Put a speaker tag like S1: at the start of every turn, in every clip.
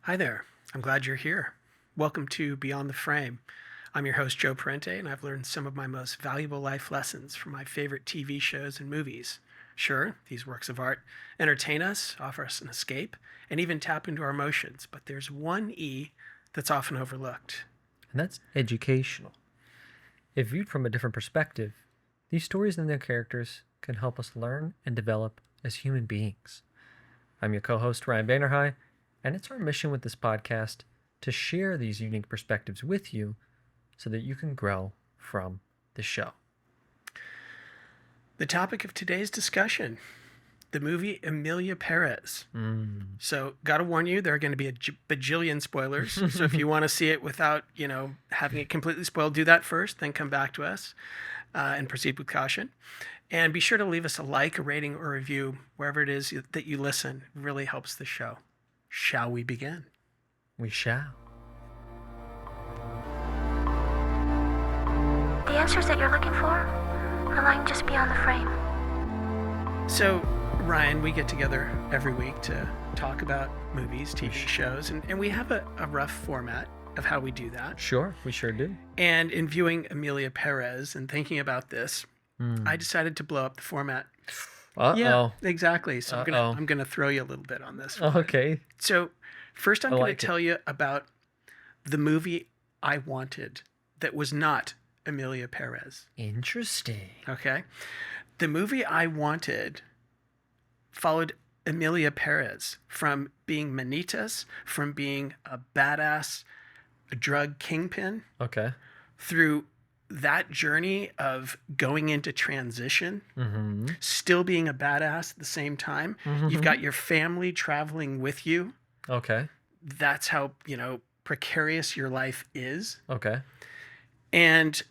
S1: Hi there. I'm glad you're here. Welcome to Beyond the Frame. I'm your host, Joe Parente, and I've learned some of my most valuable life lessons from my favorite TV shows and movies. Sure, these works of art entertain us, offer us an escape, and even tap into our emotions, but there's one E that's often overlooked.
S2: And that's educational. If viewed from a different perspective, these stories and their characters can help us learn and develop as human beings. I'm your co-host, Ryan Vanderhei, and it's our mission with this podcast to share these unique perspectives with you so that you can grow from the show.
S1: The topic of today's discussion, the movie Emilia Perez. So, gotta warn you, there are going to be a bajillion spoilers. So if you want to see it without, having it completely spoiled, do that first, then come back to us and proceed with caution. And be sure to leave us a like, a rating, or review wherever it is that you listen. It really helps the show. Shall we begin?
S2: We shall.
S3: The answers that you're looking for are lying just beyond the frame.
S1: So, Ryan, we get together every week to talk about movies, TV shows, and we have a rough format of how we do that.
S2: Sure, we sure do.
S1: And in viewing Emilia Perez and thinking about this, I decided to blow up the format.
S2: Uh-oh.
S1: Yeah, exactly. So
S2: Uh-oh.
S1: I'm gonna throw you a little bit on this.
S2: Okay.
S1: So first I'm going
S2: like
S1: to
S2: it.
S1: tell you about the movie I wanted that was not Emilia Perez.
S2: Interesting.
S1: Okay? The movie I wanted followed Emilia Perez from being Manitas, from being a badass a drug kingpin,
S2: Okay.
S1: through that journey of going into transition,
S2: Mm-hmm.
S1: still being a badass at the same time. You've got your family traveling with you.
S2: Okay.
S1: That's how, precarious your life is.
S2: Okay.
S1: And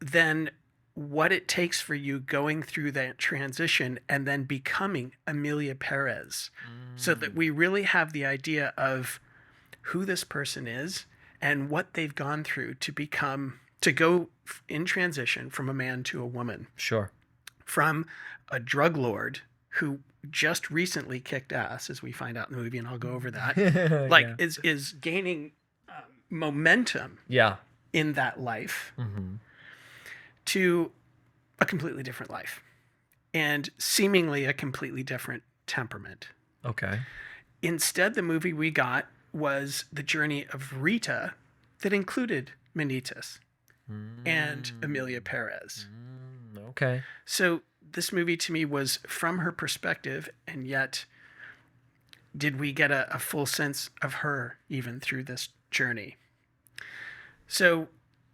S1: then what it takes for you going through that transition and then becoming Emilia Perez, so that we really have the idea of who this person is and what they've gone through to go in transition from a man to a woman,
S2: Sure.
S1: from a drug lord who just recently kicked ass, as we find out in the movie, and I'll go over that,
S2: Yeah.
S1: is gaining momentum
S2: Yeah.
S1: in that life,
S2: Mm-hmm.
S1: to a completely different life and seemingly a completely different temperament.
S2: Okay.
S1: Instead, the movie we got was the journey of Rita that included Manitas and Emilia Perez.
S2: Okay.
S1: So this movie to me was from her perspective, and yet did we get a full sense of her even through this journey? So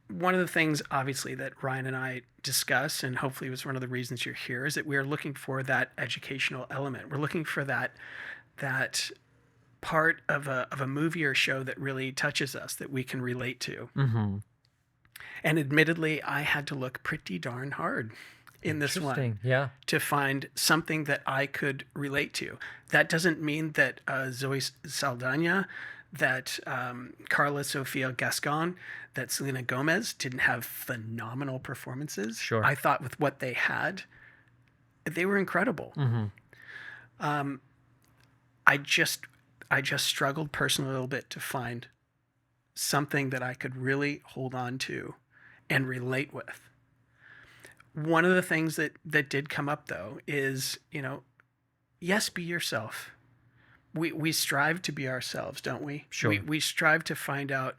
S1: one of the things, obviously, that Ryan and I discuss, and hopefully was one of the reasons you're here, is that we are looking for that educational element. We're looking for that part of a movie or show that really touches us, that we can relate to.
S2: Mm-hmm.
S1: And admittedly, I had to look pretty darn hard in this one
S2: Interesting. Yeah.
S1: to find something that I could relate to. That doesn't mean that Zoe Saldana, that Carla Sofia Gascon, that Selena Gomez didn't have phenomenal performances.
S2: Sure.
S1: I thought with what they had, they were incredible.
S2: Mm-hmm.
S1: I just struggled personally a little bit to find something that I could really hold on to and relate with. One of the things that did come up, though, is, yes, be yourself. We strive to be ourselves, don't we?
S2: Sure.
S1: We strive to find out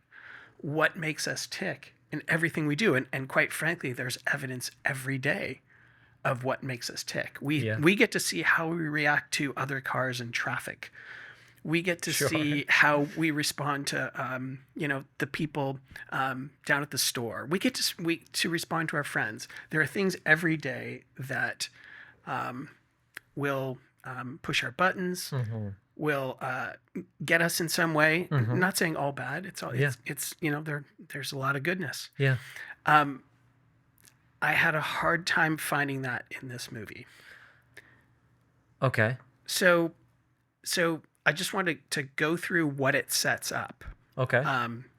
S1: what makes us tick in everything we do. And quite frankly, there's evidence every day of what makes us tick. We get to see how we react to other cars in traffic. We get to see how we respond to, the people down at the store. We get to respond to our friends. There are things every day that will push our buttons, will get us in some way. I'm not saying all bad. It's all it's there's a lot of goodness.
S2: Yeah.
S1: I had a hard time finding that in this movie.
S2: Okay.
S1: So I just wanted to go through what it sets up.
S2: Okay.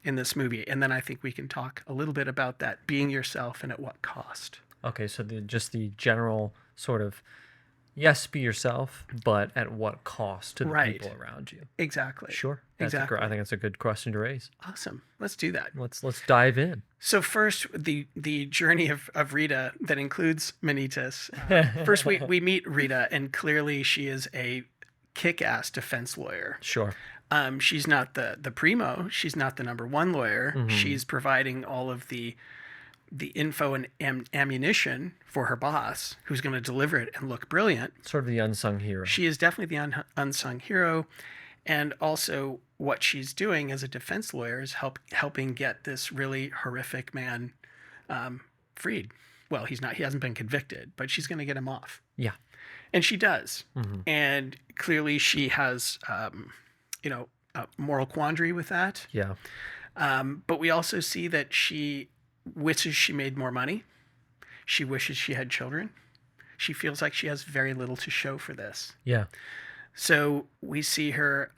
S1: In this movie, and then I think we can talk a little bit about that, being yourself and at what cost.
S2: Okay. So just the general sort of, yes, be yourself, but at what cost to the
S1: Right.
S2: people around you?
S1: Exactly.
S2: Sure.
S1: Exactly.
S2: I think that's a good question to raise.
S1: Awesome. Let's do that.
S2: Let's dive in.
S1: So first, the journey of Rita that includes Manitas. First, we meet Rita, and clearly she is a kick-ass defense lawyer.
S2: Sure.
S1: She's not the primo. She's not the number one lawyer.
S2: Mm-hmm.
S1: She's providing all of the info and ammunition for her boss, who's going to deliver it and look brilliant.
S2: Sort of the unsung hero.
S1: She is definitely the unsung hero. And also what she's doing as a defense lawyer is helping get this really horrific man freed. Well, he hasn't been convicted, but she's going to get him off.
S2: Yeah.
S1: And she does.
S2: Mm-hmm.
S1: And clearly she has, a moral quandary with that.
S2: Yeah.
S1: But we also see that she wishes she made more money. She wishes she had children. She feels like she has very little to show for this.
S2: Yeah.
S1: So we see her,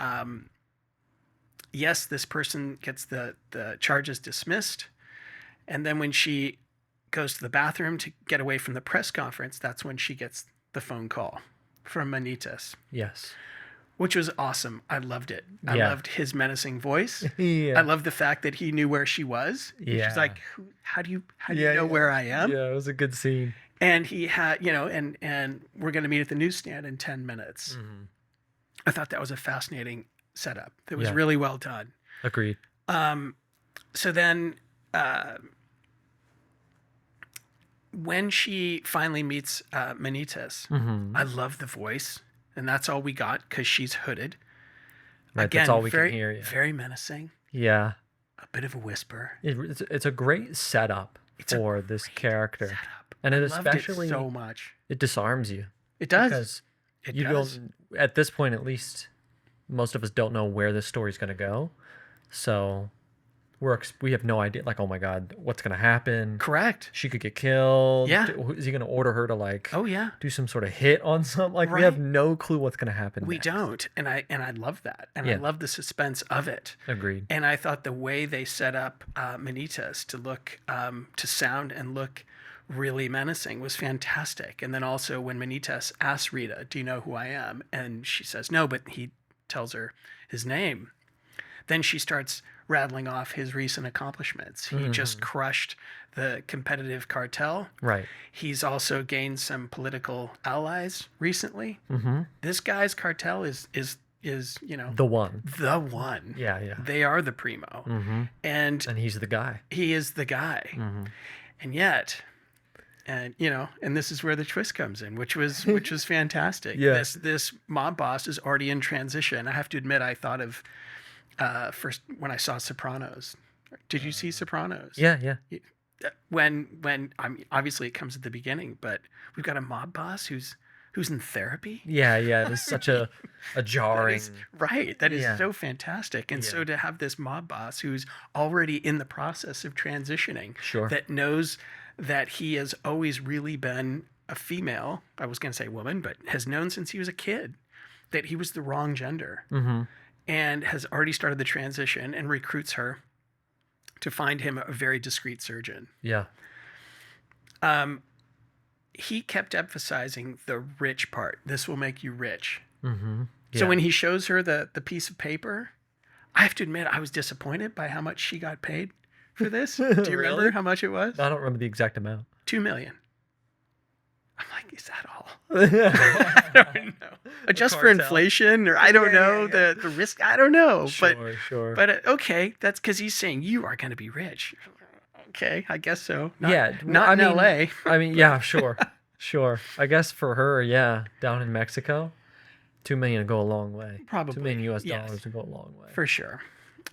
S1: yes, this person gets the charges dismissed. And then when she goes to the bathroom to get away from the press conference, that's when she gets the phone call from Manitas.
S2: Yes.
S1: Which was awesome. I loved it. I
S2: Yeah.
S1: loved his menacing voice.
S2: Yeah.
S1: I loved the fact that he knew where she was.
S2: Yeah.
S1: She's like, how do you know where I am?
S2: Yeah, it was a good scene.
S1: And he had, and we're going to meet at the newsstand in 10 minutes.
S2: Mm-hmm.
S1: I thought that was a fascinating setup. That was
S2: Yeah.
S1: really well done.
S2: Agreed.
S1: So then when she finally meets Manitas,
S2: Mm-hmm.
S1: I love the voice. And that's all we got because she's hooded.
S2: Right,
S1: Again,
S2: that's all we
S1: very,
S2: can hear. Yeah.
S1: very menacing.
S2: Yeah.
S1: A bit of a whisper.
S2: It's a great setup for this character.
S1: Setup.
S2: And it
S1: I loved
S2: especially
S1: it so much.
S2: it disarms you.
S1: It does.
S2: Because
S1: It
S2: you
S1: does.
S2: don't, at this point at least, most of us don't know where this story's going to go. So we have no idea, like, oh my God, what's going to happen?
S1: Correct.
S2: She could get killed.
S1: Yeah.
S2: Is he going to order her to, like,
S1: Oh yeah.
S2: do some sort of hit on something? Like, we
S1: Right.
S2: have no clue what's going to happen
S1: We
S2: next.
S1: don't. And I love that. And I
S2: Yeah.
S1: love the suspense of it.
S2: Agreed.
S1: And I thought the way they set up Manitas to look, to sound and look really menacing was fantastic. And then also when Manitas asks Rita, do you know who I am? And she says no, but he tells her his name. Then she starts rattling off his recent accomplishments. He just crushed the competitive cartel.
S2: Right.
S1: He's also gained some political allies recently.
S2: Mm-hmm.
S1: This guy's cartel is
S2: The one.
S1: the one.
S2: Yeah, yeah.
S1: They are the primo.
S2: Mm-hmm.
S1: And
S2: And he's the guy.
S1: he is the guy.
S2: Mm-hmm.
S1: And yet, and this is where the twist comes in, which was fantastic.
S2: Yeah.
S1: This mob boss is already in transition. I have to admit, I thought of first when I saw Sopranos. Did you see Sopranos?
S2: Yeah, yeah.
S1: When obviously it comes at the beginning, but we've got a mob boss who's in therapy.
S2: Yeah, yeah. It is such a jarring.
S1: That is
S2: Yeah.
S1: so fantastic. And
S2: Yeah.
S1: so to have this mob boss who's already in the process of transitioning,
S2: Sure.
S1: that knows that he has always really been a female, I was going to say woman, but has known since he was a kid that he was the wrong gender,
S2: Mm-hmm.
S1: and has already started the transition and recruits her to find him a very discreet surgeon.
S2: Yeah.
S1: He kept emphasizing the rich part. This will make you rich.
S2: Mm-hmm.
S1: So when he shows her the piece of paper, I have to admit I was disappointed by how much she got paid for this. Do you remember
S2: Really?
S1: how much it was?
S2: I don't remember the exact amount.
S1: $2 million. I'm like, is that all? I don't know. Just for
S2: cartel.
S1: inflation, or I don't know the risk. I don't know.
S2: Sure.
S1: But okay, that's because he's saying you are going to be rich. Okay, I guess so. Not, not
S2: I
S1: in
S2: mean,
S1: L.A.
S2: I mean, yeah, sure. Sure. I guess for her, yeah, down in Mexico, $2 million would go a long way.
S1: Probably,
S2: $2 million US
S1: yes.
S2: dollars would go a long way.
S1: For sure.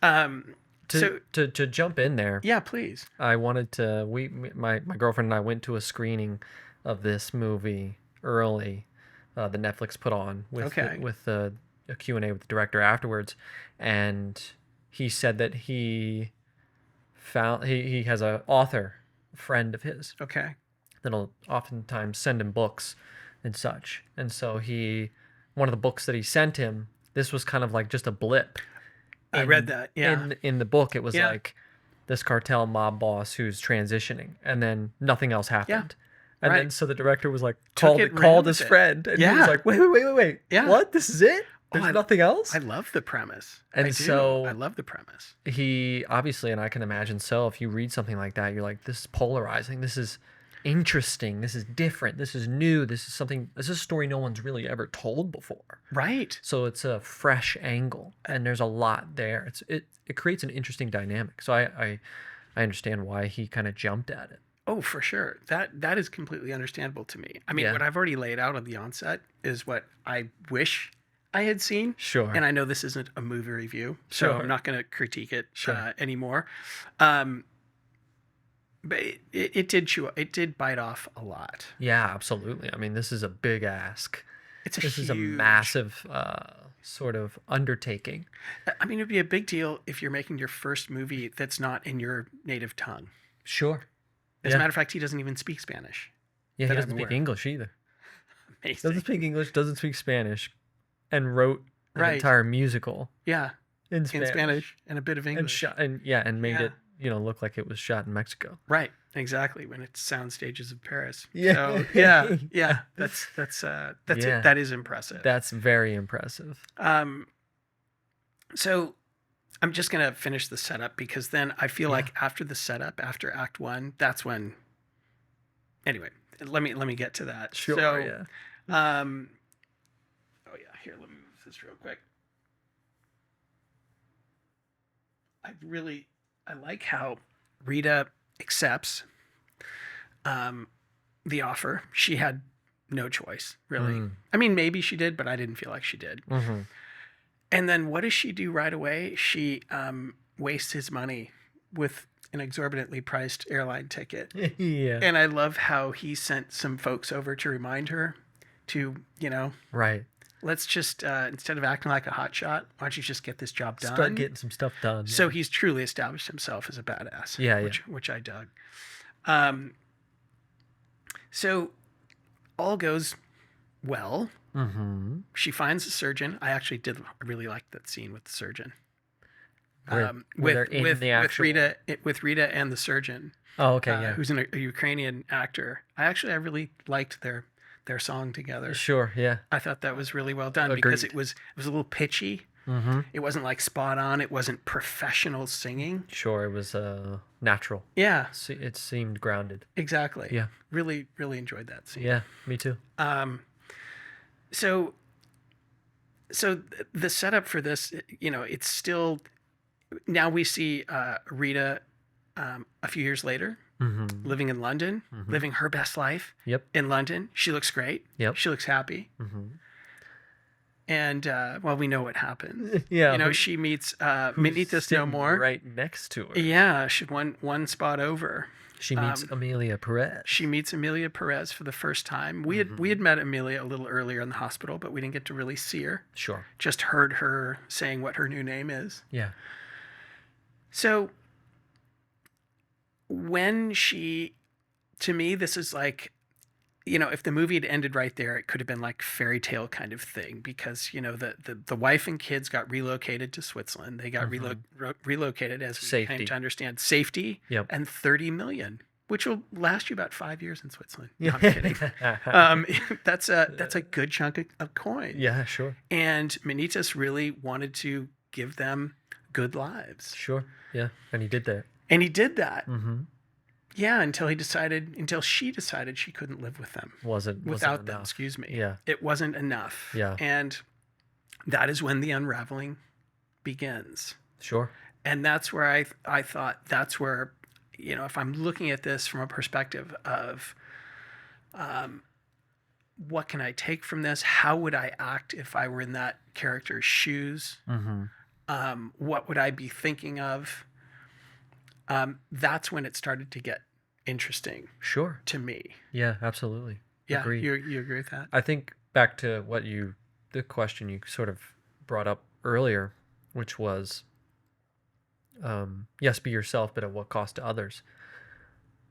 S2: To jump in there,
S1: Yeah, please.
S2: I wanted to. My girlfriend and I went to a screening of this movie early, the Netflix put on with a Q&A with the director afterwards, and he said that he has a author friend of his
S1: Okay.
S2: that'll oftentimes send him books and such, and so one of the books that he sent him, this was kind of like just a blip.
S1: I read that. Yeah.
S2: In the book, it was
S1: Yeah.
S2: like this cartel mob boss who's transitioning, and then nothing else happened. And
S1: Right.
S2: then so the director was like,
S1: Took it, ran
S2: called
S1: with
S2: his
S1: it.
S2: friend. And he
S1: Yeah.
S2: was like, wait.
S1: Yeah.
S2: What? This is it?
S1: Oh,
S2: There's nothing else?
S1: I love the premise.
S2: And
S1: I do.
S2: so-
S1: I love the premise.
S2: He obviously, and I can imagine so, if you read something like that, you're like, this is polarizing. This is interesting. This is different. This is new. This is a story no one's really ever told before.
S1: Right.
S2: So it's a fresh angle, and there's a lot there. It creates an interesting dynamic. So I understand why he kind of jumped at it.
S1: Oh, for sure. That is completely understandable to me. I mean,
S2: Yeah.
S1: what I've already laid out on the onset is what I wish I had seen.
S2: Sure.
S1: And I know this isn't a movie review, so
S2: Sure.
S1: I'm not going to critique it
S2: Sure.
S1: anymore. But it did bite off a lot.
S2: Yeah, absolutely. I mean, this is a big ask.
S1: This
S2: is a massive sort of undertaking.
S1: I mean, it'd be a big deal if you're making your first movie that's not in your native tongue.
S2: Sure.
S1: As a matter of fact, he doesn't even speak Spanish.
S2: Yeah, he
S1: that
S2: doesn't
S1: I'm
S2: speak
S1: aware.
S2: English either.
S1: Amazing.
S2: Doesn't speak English, doesn't speak Spanish, and wrote an
S1: Right.
S2: entire musical
S1: Yeah,
S2: in
S1: in Spanish and a bit of
S2: and
S1: English.
S2: and made
S1: Yeah.
S2: it look like it was shot in Mexico.
S1: Right, exactly. When it's sound stages of Paris.
S2: Yeah.
S1: So, yeah. That's
S2: Yeah.
S1: it. That is impressive.
S2: That's very impressive.
S1: So I'm just gonna finish the setup because then I feel like after the setup, after Act 1, that's when. Anyway, let me get to that.
S2: Sure.
S1: So,
S2: yeah.
S1: Oh yeah. Here, let me move this real quick. I like how Rita accepts the offer. She had no choice, really.
S2: Mm.
S1: I mean, maybe she did, but I didn't feel like she did.
S2: Mm-hmm.
S1: And then what does she do right away? She wastes his money with an exorbitantly priced airline ticket.
S2: Yeah.
S1: And I love how he sent some folks over to remind her to,
S2: Right.
S1: let's just, instead of acting like a hotshot, why don't you just get this job done?
S2: Start getting some stuff done.
S1: So he's truly established himself as a badass.
S2: Yeah,
S1: which I dug. So all goes well.
S2: Mm-hmm.
S1: She finds a surgeon. I really liked that scene with the surgeon.
S2: Where they're in the actual...
S1: with Rita and the surgeon.
S2: Oh, okay, yeah.
S1: Who's a Ukrainian actor. I really liked their song together.
S2: Sure, yeah.
S1: I thought that was really well done because it was a little pitchy.
S2: Mm-hmm.
S1: It wasn't like spot on. It wasn't professional singing.
S2: Sure, it was natural.
S1: Yeah,
S2: It seemed grounded.
S1: exactly.
S2: Yeah.
S1: Really, really enjoyed that scene.
S2: Yeah, me too.
S1: So the setup for this, it's still, now we see Rita a few years later,
S2: Mm-hmm.
S1: living in London, living her best life
S2: Yep.
S1: in London. She looks great.
S2: Yep.
S1: She looks happy.
S2: Mm-hmm.
S1: And, we know what happens.
S2: Yeah.
S1: She meets Benitez no
S2: Sitting
S1: more.
S2: right next to her.
S1: Yeah, she one spot over.
S2: She meets Emilia Perez.
S1: She meets Emilia Perez for the first time. We had met Emilia a little earlier in the hospital, but we didn't get to really see her.
S2: Sure.
S1: Just heard her saying what her new name is.
S2: Yeah.
S1: So to me, this is like, if the movie had ended right there, it could have been like fairy tale kind of thing because, the wife and kids got relocated to Switzerland. They got relocated as we came to understand safety
S2: Yep.
S1: and 30 million, which will last you about 5 years in Switzerland. No,
S2: Yeah.
S1: I'm kidding. That's a good chunk of coin.
S2: Yeah, sure.
S1: And Benitez really wanted to give them good lives.
S2: Sure. Yeah. And he did that.
S1: And he did that.
S2: Mm-hmm.
S1: Yeah, until she decided she couldn't live with them. Without them,
S2: enough.
S1: excuse me.
S2: Yeah.
S1: It wasn't enough.
S2: Yeah.
S1: And that is when the unraveling begins.
S2: Sure.
S1: And that's where I thought that's where, if I'm looking at this from a perspective of what can I take from this? How would I act if I were in that character's shoes?
S2: Mm-hmm.
S1: What would I be thinking of? That's when it started to get interesting.
S2: Sure.
S1: To me.
S2: Yeah, absolutely.
S1: Yeah,
S2: Agreed.
S1: you agree with that?
S2: I think back to the question you sort of brought up earlier, which was, yes, be yourself, but at what cost to others?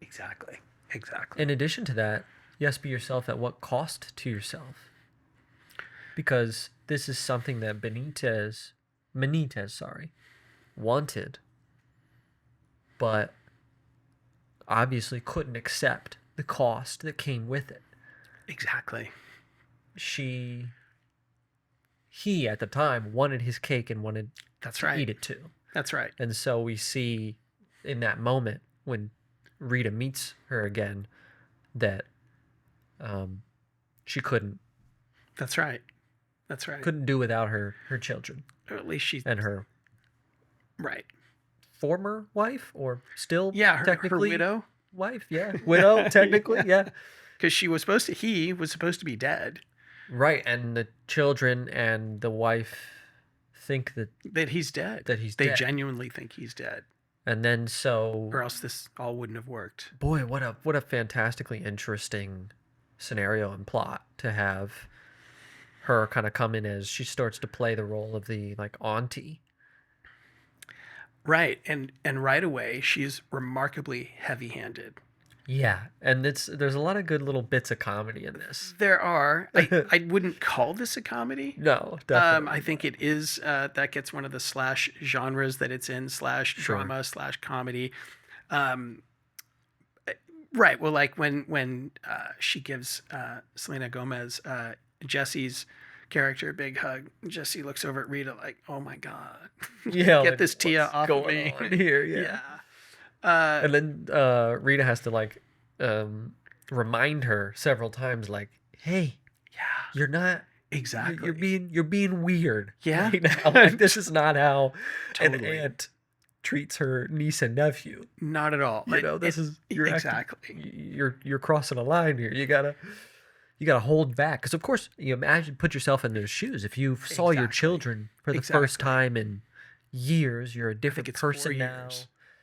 S1: Exactly.
S2: In addition to that, yes, be yourself at what cost to yourself? Because this is something that Benitez, wanted, but obviously couldn't accept the cost that came with it.
S1: Exactly.
S2: He at the time wanted his cake and wanted
S1: That's
S2: to
S1: right.
S2: eat it too.
S1: That's right.
S2: And so we see in that moment when Rita meets her again that she couldn't.
S1: That's right. That's right.
S2: Couldn't do without her children.
S1: Or at least she.
S2: And her
S1: Right.
S2: former wife, or still
S1: Yeah,
S2: technically
S1: her widow.
S2: wife, yeah, widow technically, yeah.
S1: Because he was supposed to be dead.
S2: Right, and the children and the wife think
S1: that he's dead.
S2: They
S1: dead. Genuinely think he's dead.
S2: And then so,
S1: or else this all wouldn't have worked.
S2: Boy, what a fantastically interesting scenario and plot to have her kind of come in as she starts to play the role of the auntie.
S1: Right, and right away she's remarkably heavy-handed.
S2: Yeah, and there's a lot of good little bits of comedy in this.
S1: There are. I wouldn't call this a comedy.
S2: No, definitely.
S1: I think it is. That gets one of the slash genres that it's in, slash drama, slash comedy. Right. Well, like when she gives Selena Gomez, Jesse's character, a big hug. Jesse looks over at Rita like, "Oh my God,
S2: yeah,
S1: get this Tia off of me
S2: here." Yeah. And then Rita has to remind her several times, like, "Hey, you're not
S1: exactly.
S2: You're being weird.
S1: Yeah,
S2: right now. Like, this is not how
S1: totally.
S2: an aunt treats her niece and nephew.
S1: Not at all.
S2: You know, you're
S1: exactly.
S2: You're crossing a line here. You gotta hold back, because of course put yourself in their shoes. If you saw your children for the first time in years, you're a different person now.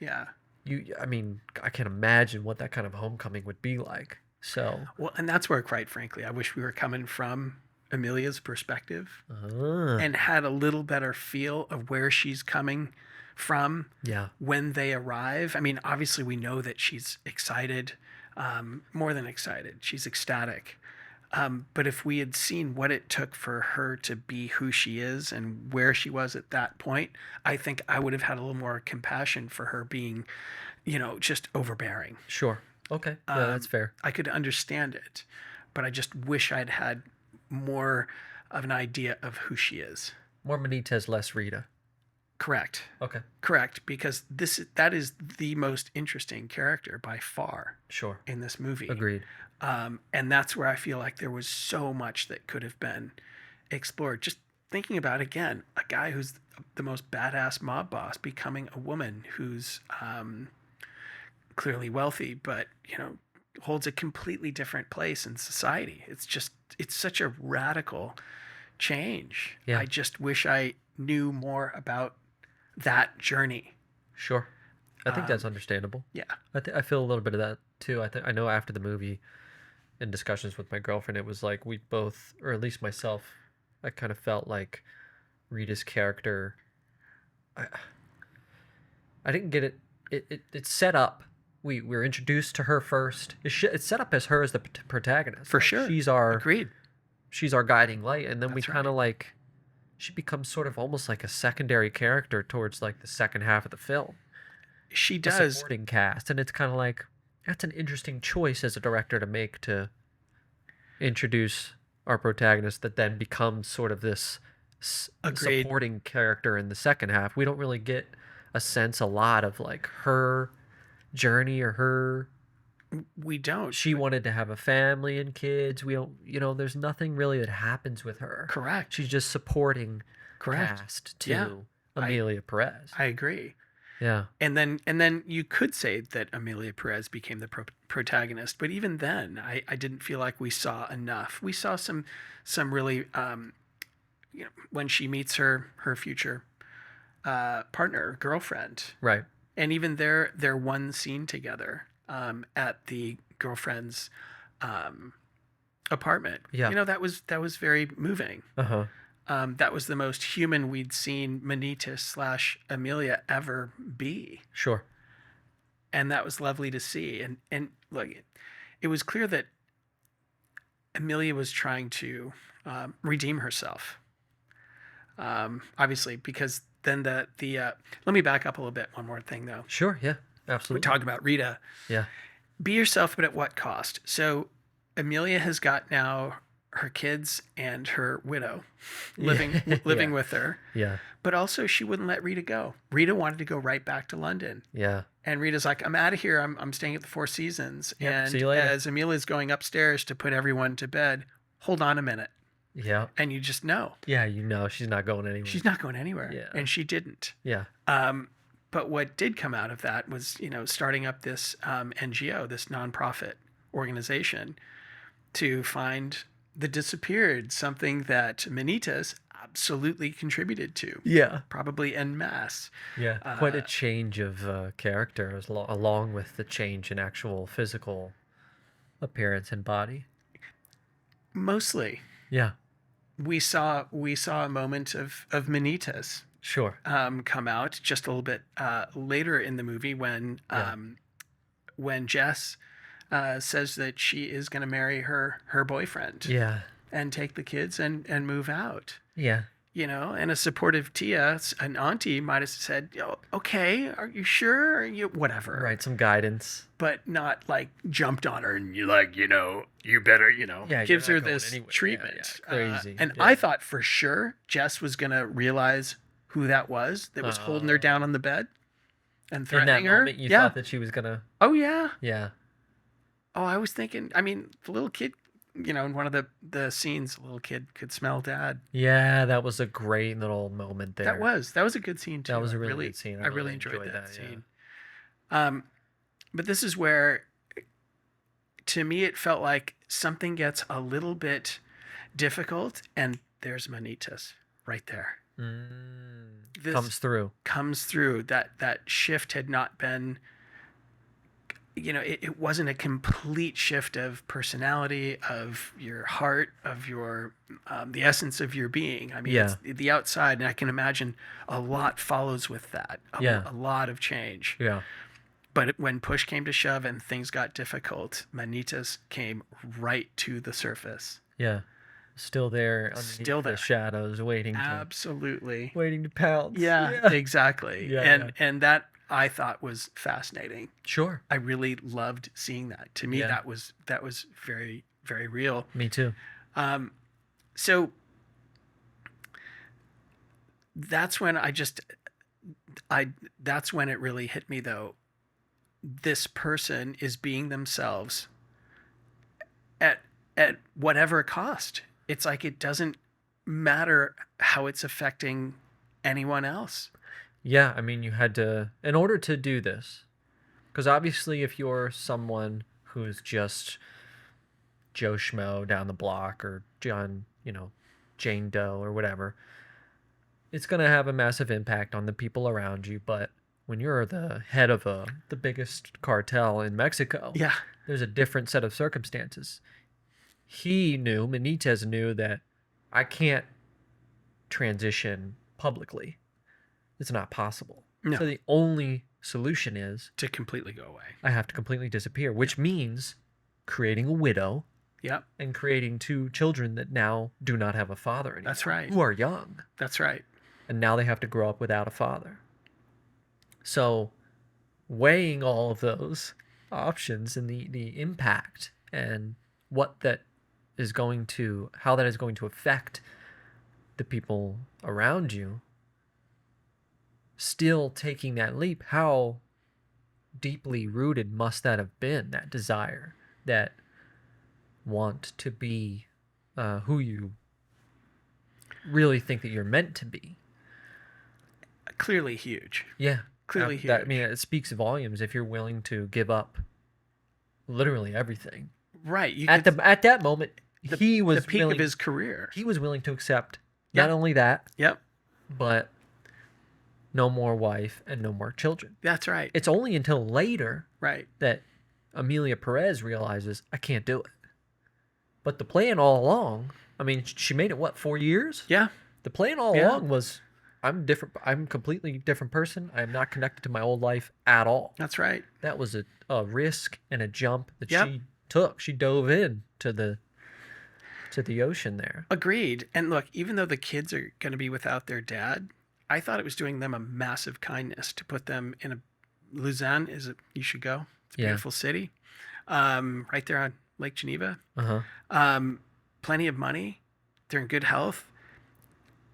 S1: Yeah.
S2: I can't imagine what that kind of homecoming would be like. So
S1: well, and that's where, quite frankly, I wish we were coming from Emilia's perspective and had a little better feel of where she's coming from.
S2: Yeah.
S1: When they arrive, I mean, obviously we know that she's excited, more than excited. She's ecstatic. But if we had seen what it took for her to be who she is and where she was at that point, I think I would have had a little more compassion for her being, just overbearing.
S2: Sure. Okay. Yeah, that's fair.
S1: I could understand it, but I just wish I'd had more of an idea of who she is.
S2: More Benitez, less Rita.
S1: Correct.
S2: Okay.
S1: Correct, because that is the most interesting character by far.
S2: Sure.
S1: In this movie.
S2: Agreed.
S1: And that's where I feel like there was so much that could have been explored. Just thinking about, again, a guy who's the most badass mob boss becoming a woman who's clearly wealthy, but holds a completely different place in society. It's such a radical change.
S2: Yeah.
S1: I just wish I knew more about that journey.
S2: Sure. I think that's understandable.
S1: Yeah.
S2: I feel a little bit of that too. I know after the movie, in discussions with my girlfriend, it was like we both, or at least myself, I kind of felt like Rita's character, I didn't get it. It's set up. We were introduced to her first. It's set up as her as the protagonist.
S1: For sure. Agreed.
S2: She's our guiding light, and then
S1: That's
S2: we kind of she becomes sort of almost like a secondary character towards the second half of the film.
S1: She does.
S2: A supporting cast, and it's kind of like, that's an interesting choice as a director to make, to introduce our protagonist that then becomes sort of this supporting character in the second half. We don't really get a lot of her journey or her.
S1: We don't.
S2: She wanted to have a family and kids. We don't. There's nothing really that happens with her.
S1: Correct.
S2: She's just supporting cast to Emilia Perez.
S1: I agree.
S2: Yeah.
S1: And then you could say that Emilia Perez became the protagonist, but even then, I didn't feel like we saw enough. We saw some really, when she meets her future partner, girlfriend,
S2: right?
S1: And even their one scene together at the girlfriend's apartment.
S2: Yeah.
S1: That was very moving. That was the most human we'd seen Benitez / Emilia ever be.
S2: Sure.
S1: And that was lovely to see. And look, it was clear that Emilia was trying to redeem herself. Obviously, because then let me back up a little bit. One more thing, though.
S2: Sure. Yeah. Absolutely.
S1: We talked about Rita.
S2: Yeah.
S1: be yourself, but at what cost? So Emilia has got now her kids and her widow living
S2: Yeah.
S1: with her.
S2: Yeah.
S1: But also she wouldn't let Rita go. Rita wanted to go right back to London.
S2: Yeah.
S1: And Rita's like, I'm out of here. I'm staying at the Four Seasons.
S2: Yep,
S1: And
S2: see you later.
S1: as Emilia's going upstairs to put everyone to bed, hold on a minute.
S2: Yeah.
S1: And you just know.
S2: Yeah, you know she's not going anywhere.
S1: She's not going anywhere.
S2: Yeah.
S1: And she didn't.
S2: Yeah.
S1: But what did come out of that was, starting up this NGO, this nonprofit organization to find the disappeared, something that Manitas absolutely contributed to.
S2: Yeah.
S1: Probably en masse.
S2: Yeah. Quite a change of character along with the change in actual physical appearance and body.
S1: Mostly.
S2: Yeah.
S1: We saw a moment of Manitas
S2: Sure.
S1: come out just a little bit later in the movie when Jess says that she is going to marry her boyfriend.
S2: Yeah.
S1: And take the kids and move out.
S2: Yeah.
S1: And a supportive Tia, an auntie, might have said, okay, are you sure? Whatever.
S2: Right, some guidance.
S1: But not like jumped on her and you you better, gives her this treatment.
S2: Crazy.
S1: And I thought for sure Jess was going to realize who that was holding her down on the bed and threatening
S2: in that
S1: her.
S2: Moment, you thought that she was going to...
S1: Oh, yeah.
S2: Yeah.
S1: Oh, I was thinking, the little kid, in one of the scenes, a little kid could smell dad.
S2: Yeah, that was a great little moment there.
S1: That was a good scene too.
S2: That was a really good scene.
S1: I really enjoyed that scene. But this is where, to me, it felt like something gets a little bit difficult, and there's Manitas right there. This comes through. That shift had not been. It wasn't a complete shift of personality, of your heart, of your the essence of your being. It's the outside, and I can imagine a lot follows with that. A lot of change.
S2: Yeah.
S1: But when push came to shove and things got difficult, Manitas came right to the surface.
S2: Yeah. Still there underneath the shadows, waiting to pounce.
S1: Yeah. Exactly. And that I thought was fascinating.
S2: Sure.
S1: I really loved seeing that. To me, that was very, very real.
S2: Me too.
S1: So that's when that's when it really hit me though. This person is being themselves at whatever cost. It's like it doesn't matter how it's affecting anyone else.
S2: Yeah, you had to, in order to do this, because obviously if you're someone who's just Joe Schmo down the block or Jane Doe or whatever, it's going to have a massive impact on the people around you. But when you're the head of the biggest cartel in Mexico, there's a different set of circumstances. Benitez knew that I can't transition publicly. It's not possible.
S1: No.
S2: So the only solution is
S1: to completely go away.
S2: I have to completely disappear, which means creating a widow.
S1: Yep.
S2: And creating 2 children that now do not have a father anymore.
S1: That's right.
S2: Who are young.
S1: That's right.
S2: And now they have to grow up without a father. So weighing all of those options and the impact and how that is going to affect the people around you, still taking that leap, how deeply rooted must that have been, that desire, that want to be who you really think that you're meant to be.
S1: Clearly huge.
S2: Yeah.
S1: Clearly huge.
S2: It speaks volumes if you're willing to give up literally everything.
S1: Right.
S2: At that moment, he was
S1: the peak of his career.
S2: He was willing to accept not only that, but no more wife and no more children.
S1: That's right.
S2: It's only until later
S1: that
S2: Emilia Perez realizes, I can't do it. But the plan all along, she made it, 4 years?
S1: Yeah.
S2: The plan all along was, I'm different. I'm a completely different person. I am not connected to my old life at all.
S1: That's right.
S2: That was a risk and a jump that she took. She dove in to the ocean there.
S1: Agreed. And look, even though the kids are going to be without their dad, I thought it was doing them a massive kindness to put them in Lausanne. You should go. It's a beautiful city. Right there on Lake Geneva. Plenty of money. They're in good health.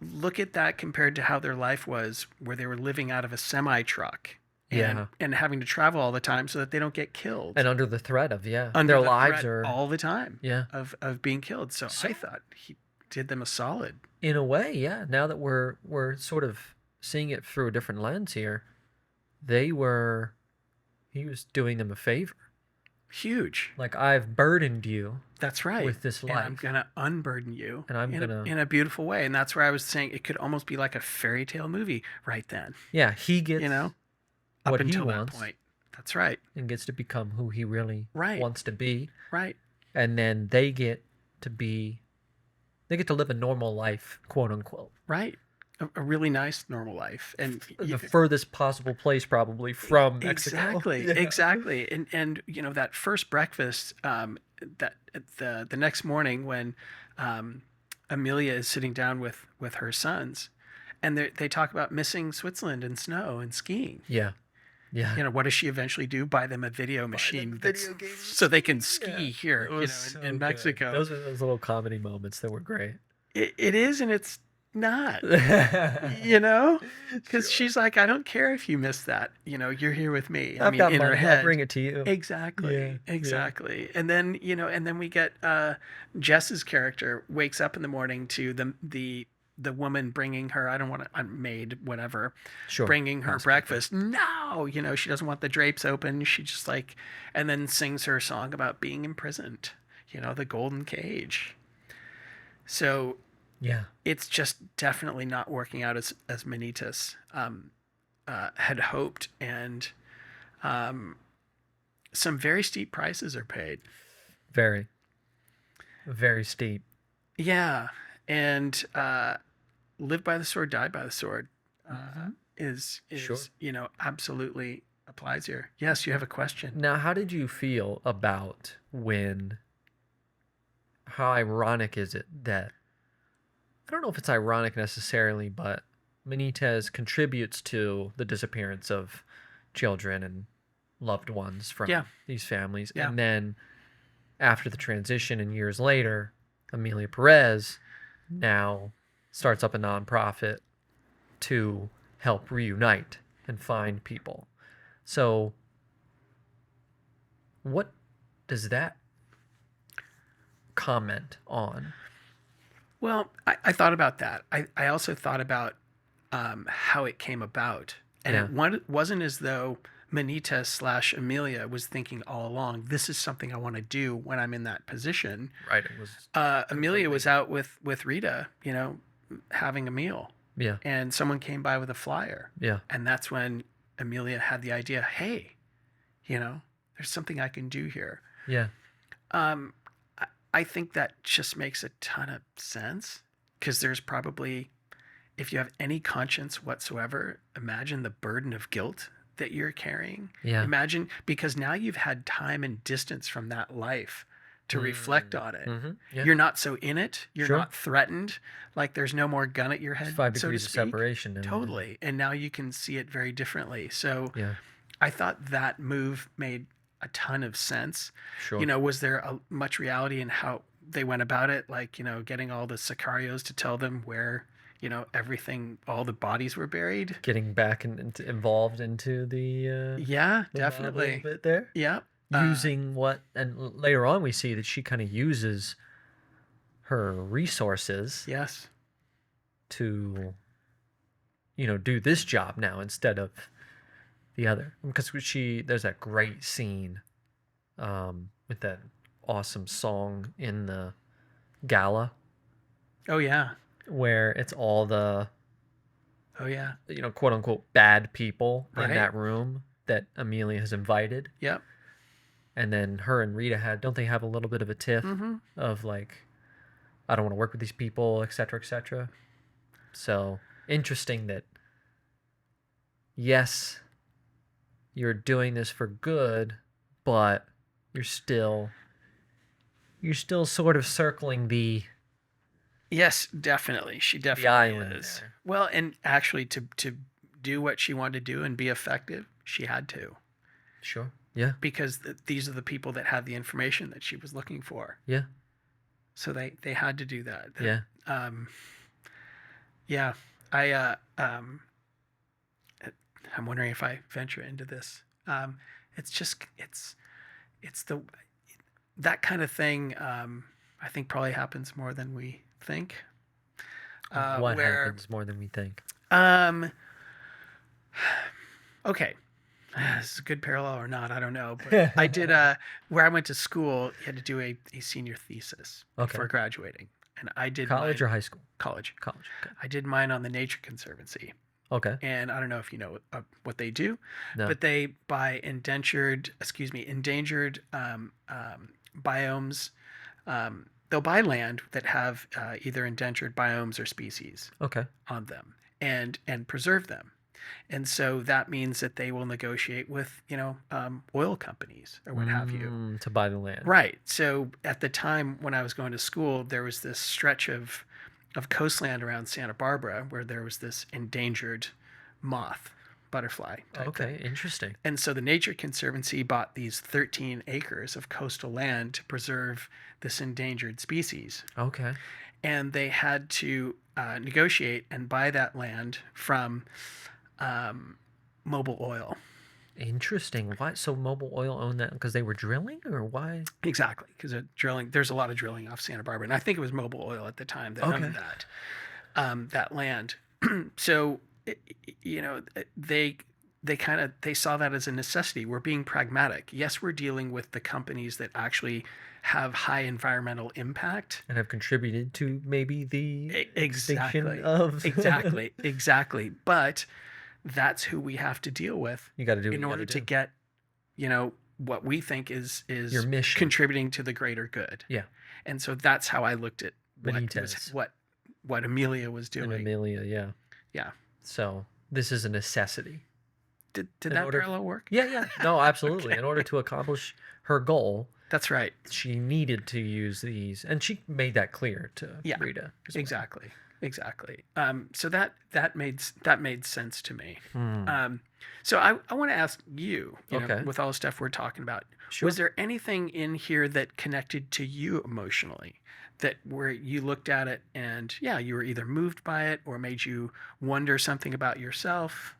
S1: Look at that compared to how their life was, where they were living out of a semi truck and having to travel all the time so that they don't get killed.
S2: And under the threat of,
S1: under
S2: their
S1: the
S2: lives
S1: threat
S2: are
S1: all the time
S2: Yeah.
S1: of being killed. So I thought he did them a solid.
S2: In a way, yeah. Now that we're sort of seeing it through a different lens here, he was doing them a favor.
S1: Huge.
S2: Like, I've burdened you.
S1: That's right.
S2: With this life.
S1: And I'm going to unburden you
S2: And I'm
S1: in a beautiful way. And that's where I was saying it could almost be like a fairy tale movie right then.
S2: Yeah, he gets
S1: up
S2: what
S1: until
S2: he
S1: that
S2: wants.
S1: point. That's right.
S2: And gets to become who he really wants to be.
S1: Right.
S2: And then they get to live a normal life, quote unquote.
S1: Right. A really nice normal life, and
S2: the furthest possible place probably from Mexico.
S1: Exactly. And that first breakfast, that the next morning when Emilia is sitting down with her sons, and they talk about missing Switzerland and snow and skiing.
S2: Yeah.
S1: What does she eventually do? Buy them a video machine so they can ski here, in Mexico.
S2: Those are those little comedy moments that were great.
S1: It is, and it's not, because she's like, I don't care if you miss that, you're here with me.
S2: I've got
S1: in
S2: money,
S1: her head,
S2: I'll bring it to you.
S1: Exactly. And then we get Jess's character wakes up in the morning to the woman bringing her, I don't want to, maid, whatever, bringing her breakfast. No, she doesn't want the drapes open. She just and then sings her song about being imprisoned, the golden cage. So it's just definitely not working out as Manitas had hoped, and some very steep prices are paid.
S2: Very, very steep.
S1: Yeah, and live by the sword, die by the sword is absolutely applies here. Yes, you have a question.
S2: Now, how did you feel about how ironic is it that, I don't know if it's ironic necessarily, but Benitez contributes to the disappearance of children and loved ones from these families. And then after the transition and years later, Emilia Perez now starts up a nonprofit to help reunite and find people. So what does that comment on?
S1: Well, I thought about that. I also thought about how it came about. And it wasn't as though Manitas / Emilia was thinking all along, this is something I want to do when I'm in that position.
S2: Right. It was
S1: Emilia was out with Rita, having a meal.
S2: Yeah.
S1: And someone came by with a flyer.
S2: Yeah.
S1: And that's when Emilia had the idea, hey, there's something I can do here.
S2: Yeah.
S1: I think that just makes a ton of sense, because there's probably, if you have any conscience whatsoever, imagine the burden of guilt that you're carrying.
S2: Yeah.
S1: Imagine, because now you've had time and distance from that life to reflect on it.
S2: Mm-hmm. Yeah.
S1: You're not so in it. You're not threatened. Like there's no more gun at your head.
S2: It's 5 degrees of separation.
S1: Totally. And now you can see it very differently. So I thought that move made a ton of sense.
S2: Sure.
S1: Was there much reality in how they went about it? Like, getting all the sicarios to tell them where, everything, all the bodies were buried.
S2: Getting back involved into the
S1: definitely.
S2: A little bit there.
S1: Yeah.
S2: Using and later on we see that she kind of uses her resources.
S1: Yes.
S2: To, do this job now instead of the other, because there's that great scene with that awesome song in the gala.
S1: Oh yeah.
S2: Where it's all the quote unquote bad people in that room that Emilia has invited.
S1: Yep.
S2: And then her and Rita don't they have a little bit of a tiff of like, I don't want to work with these people, etc., etc. So interesting that yes, you're doing this for good, but you're still sort of circling the.
S1: Yes, definitely. She definitely is. There. Well, and actually to do what she wanted to do and be effective, she had to.
S2: Sure. Yeah.
S1: Because these are the people that had the information that she was looking for.
S2: Yeah.
S1: So they had to do that.
S2: Yeah.
S1: Yeah. I'm wondering if I venture into this. It's just it's the that kind of thing. I think probably happens more than we think.
S2: What happens more than we think?
S1: Okay. This is a good parallel or not, I don't know. But I did where I went to school, you had to do a senior thesis before graduating. And I did
S2: college
S1: mine,
S2: or high school?
S1: College.
S2: College. Okay.
S1: I did mine on the Nature Conservancy.
S2: Okay.
S1: And I don't know if you know what they do,
S2: No.
S1: but they buy endangered biomes. They'll buy land that have either endangered biomes or species on them and preserve them. And so that means that they will negotiate with, oil companies or what have you.
S2: To buy the land.
S1: Right. So at the time when I was going to school, there was this stretch of coastland around Santa Barbara where there was this endangered butterfly type thing.
S2: Interesting.
S1: And so the Nature Conservancy bought these 13 acres of coastal land to preserve this endangered species.
S2: Okay.
S1: And they had to negotiate and buy that land from Mobil Oil.
S2: Interesting. Why? So Mobil Oil owned that because they were drilling, or why?
S1: Exactly, because there's a lot of drilling off Santa Barbara, and I think it was Mobil Oil at the time that owned that land. So they saw that as a necessity. We're being pragmatic. Yes, we're dealing with the companies that actually have high environmental impact
S2: and have contributed to maybe the extinction of
S1: exactly. But that's who we have to deal with.
S2: You got to do
S1: in order to get, what we think is
S2: your mission,
S1: contributing to the greater good.
S2: Yeah.
S1: And so that's how I looked at what Emilia was doing.
S2: And Emilia, yeah.
S1: Yeah.
S2: So this is a necessity.
S1: Did that parallel work?
S2: Yeah. No, absolutely. Okay. In order to accomplish her goal.
S1: That's right.
S2: She needed to use these, and she made that clear to Rita.
S1: Exactly. So that made sense to me. So I want to ask you, with all the stuff we're talking about, was there anything in here that connected to you emotionally, that where you looked at it and you were either moved by it or made you wonder something about yourself?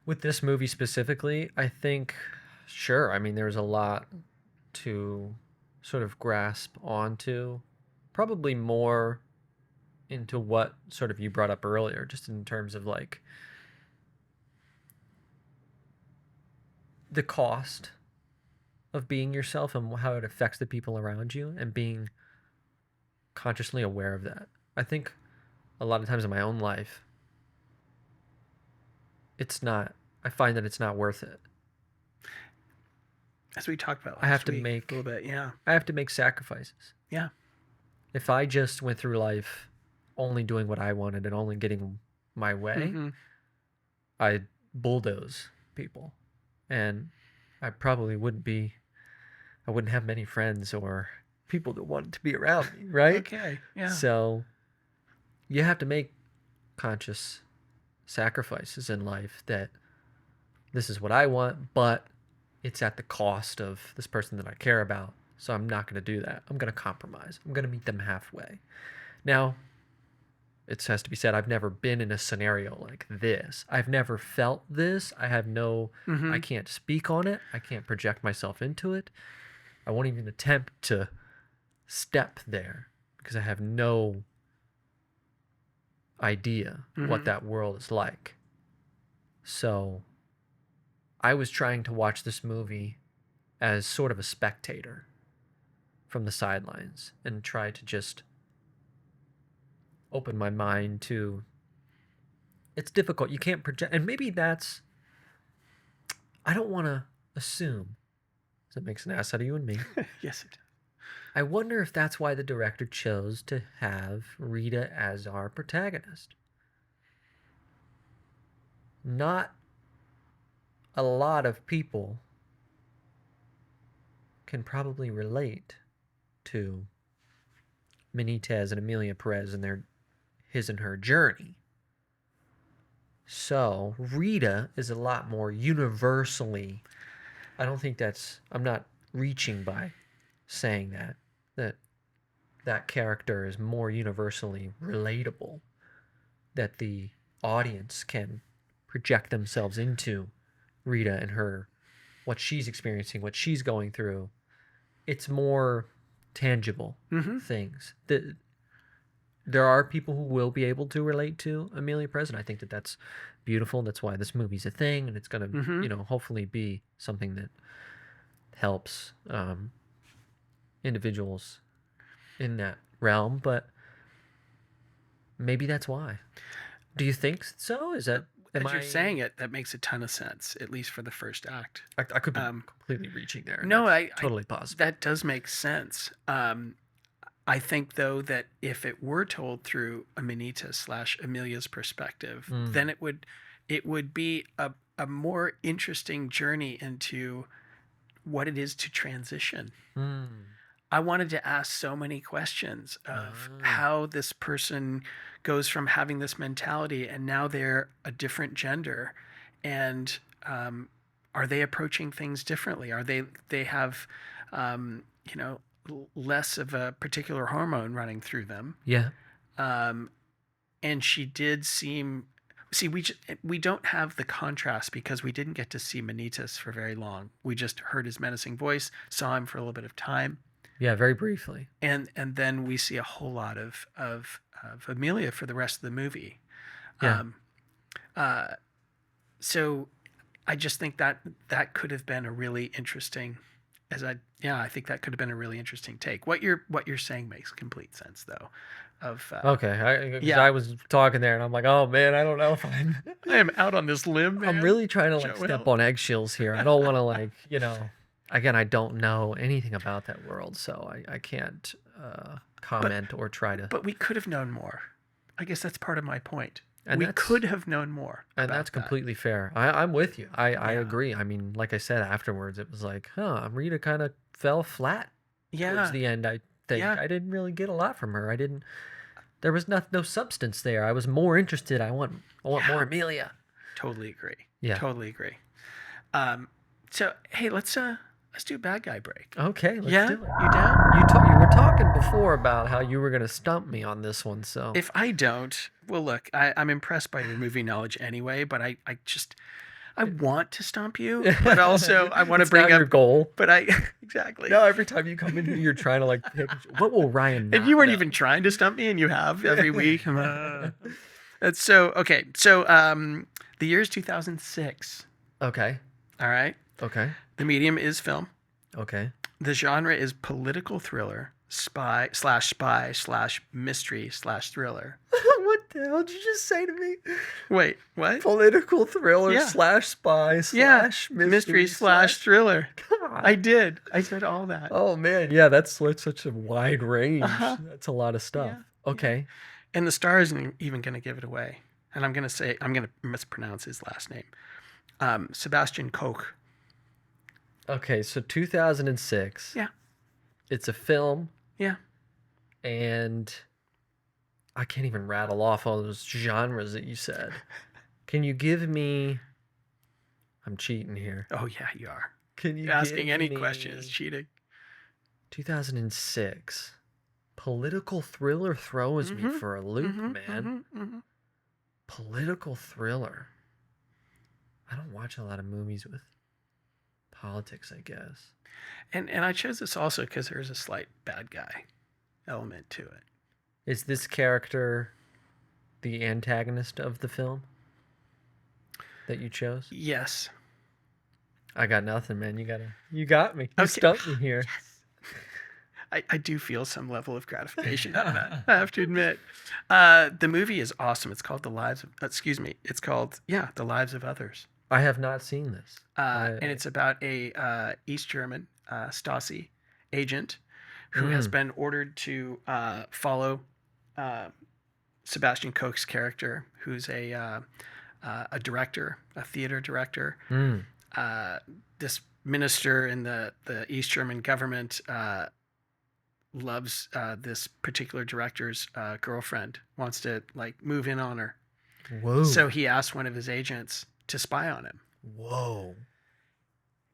S2: With this movie specifically, I think, sure. I mean, there's a lot to sort of grasp onto, probably more into what sort of you brought up earlier, just in terms of like the cost of being yourself and how it affects the people around you, and being consciously aware of that. I think a lot of times in my own life, I find that it's not worth it.
S1: As we talked about
S2: I have to make
S1: a little bit,
S2: I have to make sacrifices.
S1: Yeah.
S2: If I just went through life only doing what I wanted and only getting my way, I'd bulldoze people. And I probably wouldn't have many friends or people that wanted to be around me, right?
S1: Okay, yeah.
S2: So you have to make conscious sacrifices in life, that this is what I want, but it's at the cost of this person that I care about. So I'm not going to do that. I'm going to compromise. I'm going to meet them halfway. Now, it has to be said, I've never been in a scenario like this. I've never felt this. I have I can't speak on it. I can't project myself into it. I won't even attempt to step there because I have no idea what that world is like. So I was trying to watch this movie as sort of a spectator from the sidelines and try to just open my mind to, it's difficult. You can't project, and maybe that's, I don't want to assume, because it makes an ass out of you and me.
S1: Yes, it does.
S2: I wonder if that's why the director chose to have Rita as our protagonist. Not a lot of people can probably relate to Benitez and Emilia Perez and his and her journey. So Rita is a lot more universally I don't think I'm not reaching by saying that character is more universally relatable, that the audience can project themselves into Rita and what she's experiencing, what she's going through. It's more tangible things. There are people who will be able to relate to Emilia Perez, and I think that's beautiful. That's why this movie's a thing, and it's going to, hopefully be something that helps individuals in that realm. But maybe that's why. Do you think so? Is that...
S1: As you're saying it, that makes a ton of sense, at least for the first act.
S2: I could be completely reaching there.
S1: No,
S2: totally possible.
S1: That does make sense. I think, though, that if it were told through Amanita/Emilia's perspective, then it would be a more interesting journey into what it is to transition. I wanted to ask so many questions of how this person goes from having this mentality and now they're a different gender, and are they approaching things differently? Are they have less of a particular hormone running through them?
S2: Yeah.
S1: And she did seem... See, we don't have the contrast because we didn't get to see Manitas for very long. We just heard his menacing voice, saw him for a little bit of time.
S2: Yeah, very briefly.
S1: And then we see a whole lot of Emilia for the rest of the movie.
S2: Yeah.
S1: So I just think that could have been a really interesting... I think that could have been a really interesting take. What you're saying makes complete sense, though.
S2: Okay, I was talking there, and I'm like, oh man, I don't know if I
S1: am out on this limb. Man.
S2: I'm really trying to step on eggshells here. I don't want to Again, I don't know anything about that world, so I can't comment or try to.
S1: But we could have known more. I guess that's part of my point. And we could have known more.
S2: And that's completely fair. I'm with you. I agree. I mean, like I said, afterwards, it was like, Rita kind of fell flat towards the end, I think. Yeah. I didn't really get a lot from her. There was no substance there. I was more interested. I want more Emilia.
S1: Totally agree.
S2: Yeah.
S1: Totally agree. So, hey, let's do bad guy break.
S2: Okay, let's do it.
S1: You down?
S2: You were talking before about how you were going to stump me on this one, so...
S1: If I don't... Well, look, I'm impressed by your movie knowledge anyway, but I want to stump you, but also I want to bring up...
S2: your goal.
S1: But exactly.
S2: No, every time you come in here, you're trying to, pick... What will Ryan not
S1: If you weren't
S2: know?
S1: even trying to stump me, and you have every week. That's so... Okay, so the year is 2006.
S2: Okay.
S1: All right?
S2: Okay.
S1: The medium is film.
S2: Okay.
S1: The genre is political thriller, spy/mystery/thriller.
S2: What the hell did you just say to me?
S1: Wait, what?
S2: Political thriller /spy/
S1: mystery/thriller.
S2: God.
S1: I did. I said all that.
S2: Oh man, yeah, that's such a wide range. That's a lot of stuff. Yeah. Okay.
S1: And the star isn't even going to give it away. And I'm going to mispronounce his last name. Sebastian Koch.
S2: Okay, so 2006.
S1: Yeah.
S2: It's a film.
S1: Yeah.
S2: And I can't even rattle off all those genres that you said. Can you give me... I'm cheating here.
S1: Oh, yeah, you are.
S2: Can you
S1: asking any question is cheating.
S2: 2006. Political thriller throws me for a loop, man. Political thriller. I don't watch a lot of movies with politics, I guess.
S1: And I chose this also because there's a slight bad guy element to it.
S2: Is this character the antagonist of the film that you chose?
S1: Yes.
S2: I got nothing, man. You got me. You stumped me here.
S1: Yes. I do feel some level of gratification out of that, I have to admit. The movie is awesome. It's called The Lives of Others.
S2: I have not seen this.
S1: And it's about a East German Stasi agent who has been ordered to follow Sebastian Koch's character, who's a director, a theater director. This minister in the East German government loves this particular director's girlfriend, wants to move in on her.
S2: Whoa.
S1: So he asked one of his agents to spy on him.
S2: Whoa.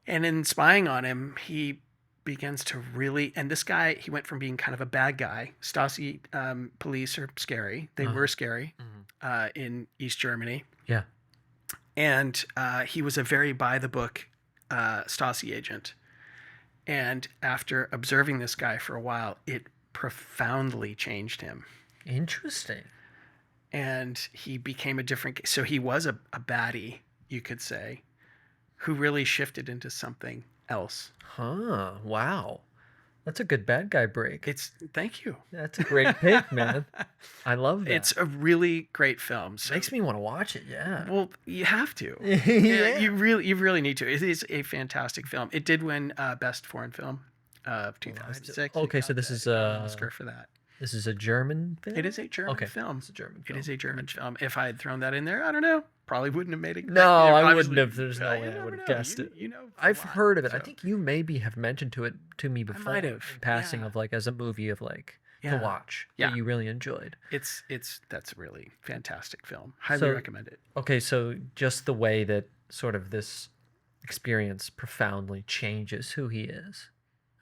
S1: And in spying on him, he begins to really, and this guy, he went from being kind of a bad guy. Stasi police are scary. They were scary in East Germany.
S2: Yeah.
S1: And he was a very by-the-book Stasi agent. And after observing this guy for a while, it profoundly changed him.
S2: Interesting.
S1: And he became a different... So he was a baddie, you could say, who really shifted into something else.
S2: Huh. Wow. That's a good bad guy break.
S1: Thank you.
S2: That's a great pick, man. I love that.
S1: It's a really great film. So,
S2: makes me want to watch it. Yeah.
S1: Well, you have to.
S2: Yeah.
S1: You really need to. It is a fantastic film. It did win Best Foreign Film of 2006.
S2: Okay, so this is
S1: Oscar for that.
S2: This is a German film?
S1: It is a German film.
S2: It's a German film.
S1: It is a German film. If I had thrown that in there, I don't know. Probably wouldn't have made it.
S2: No, I wouldn't have. There's no way I would have guessed it.
S1: You know,
S2: I've heard of it. So. I think you maybe have mentioned to me before.
S1: I might have.
S2: In passing of like as a movie of like to watch that you really enjoyed.
S1: That's a really fantastic film. Highly recommend it.
S2: Okay, so just the way that sort of this experience profoundly changes who he is.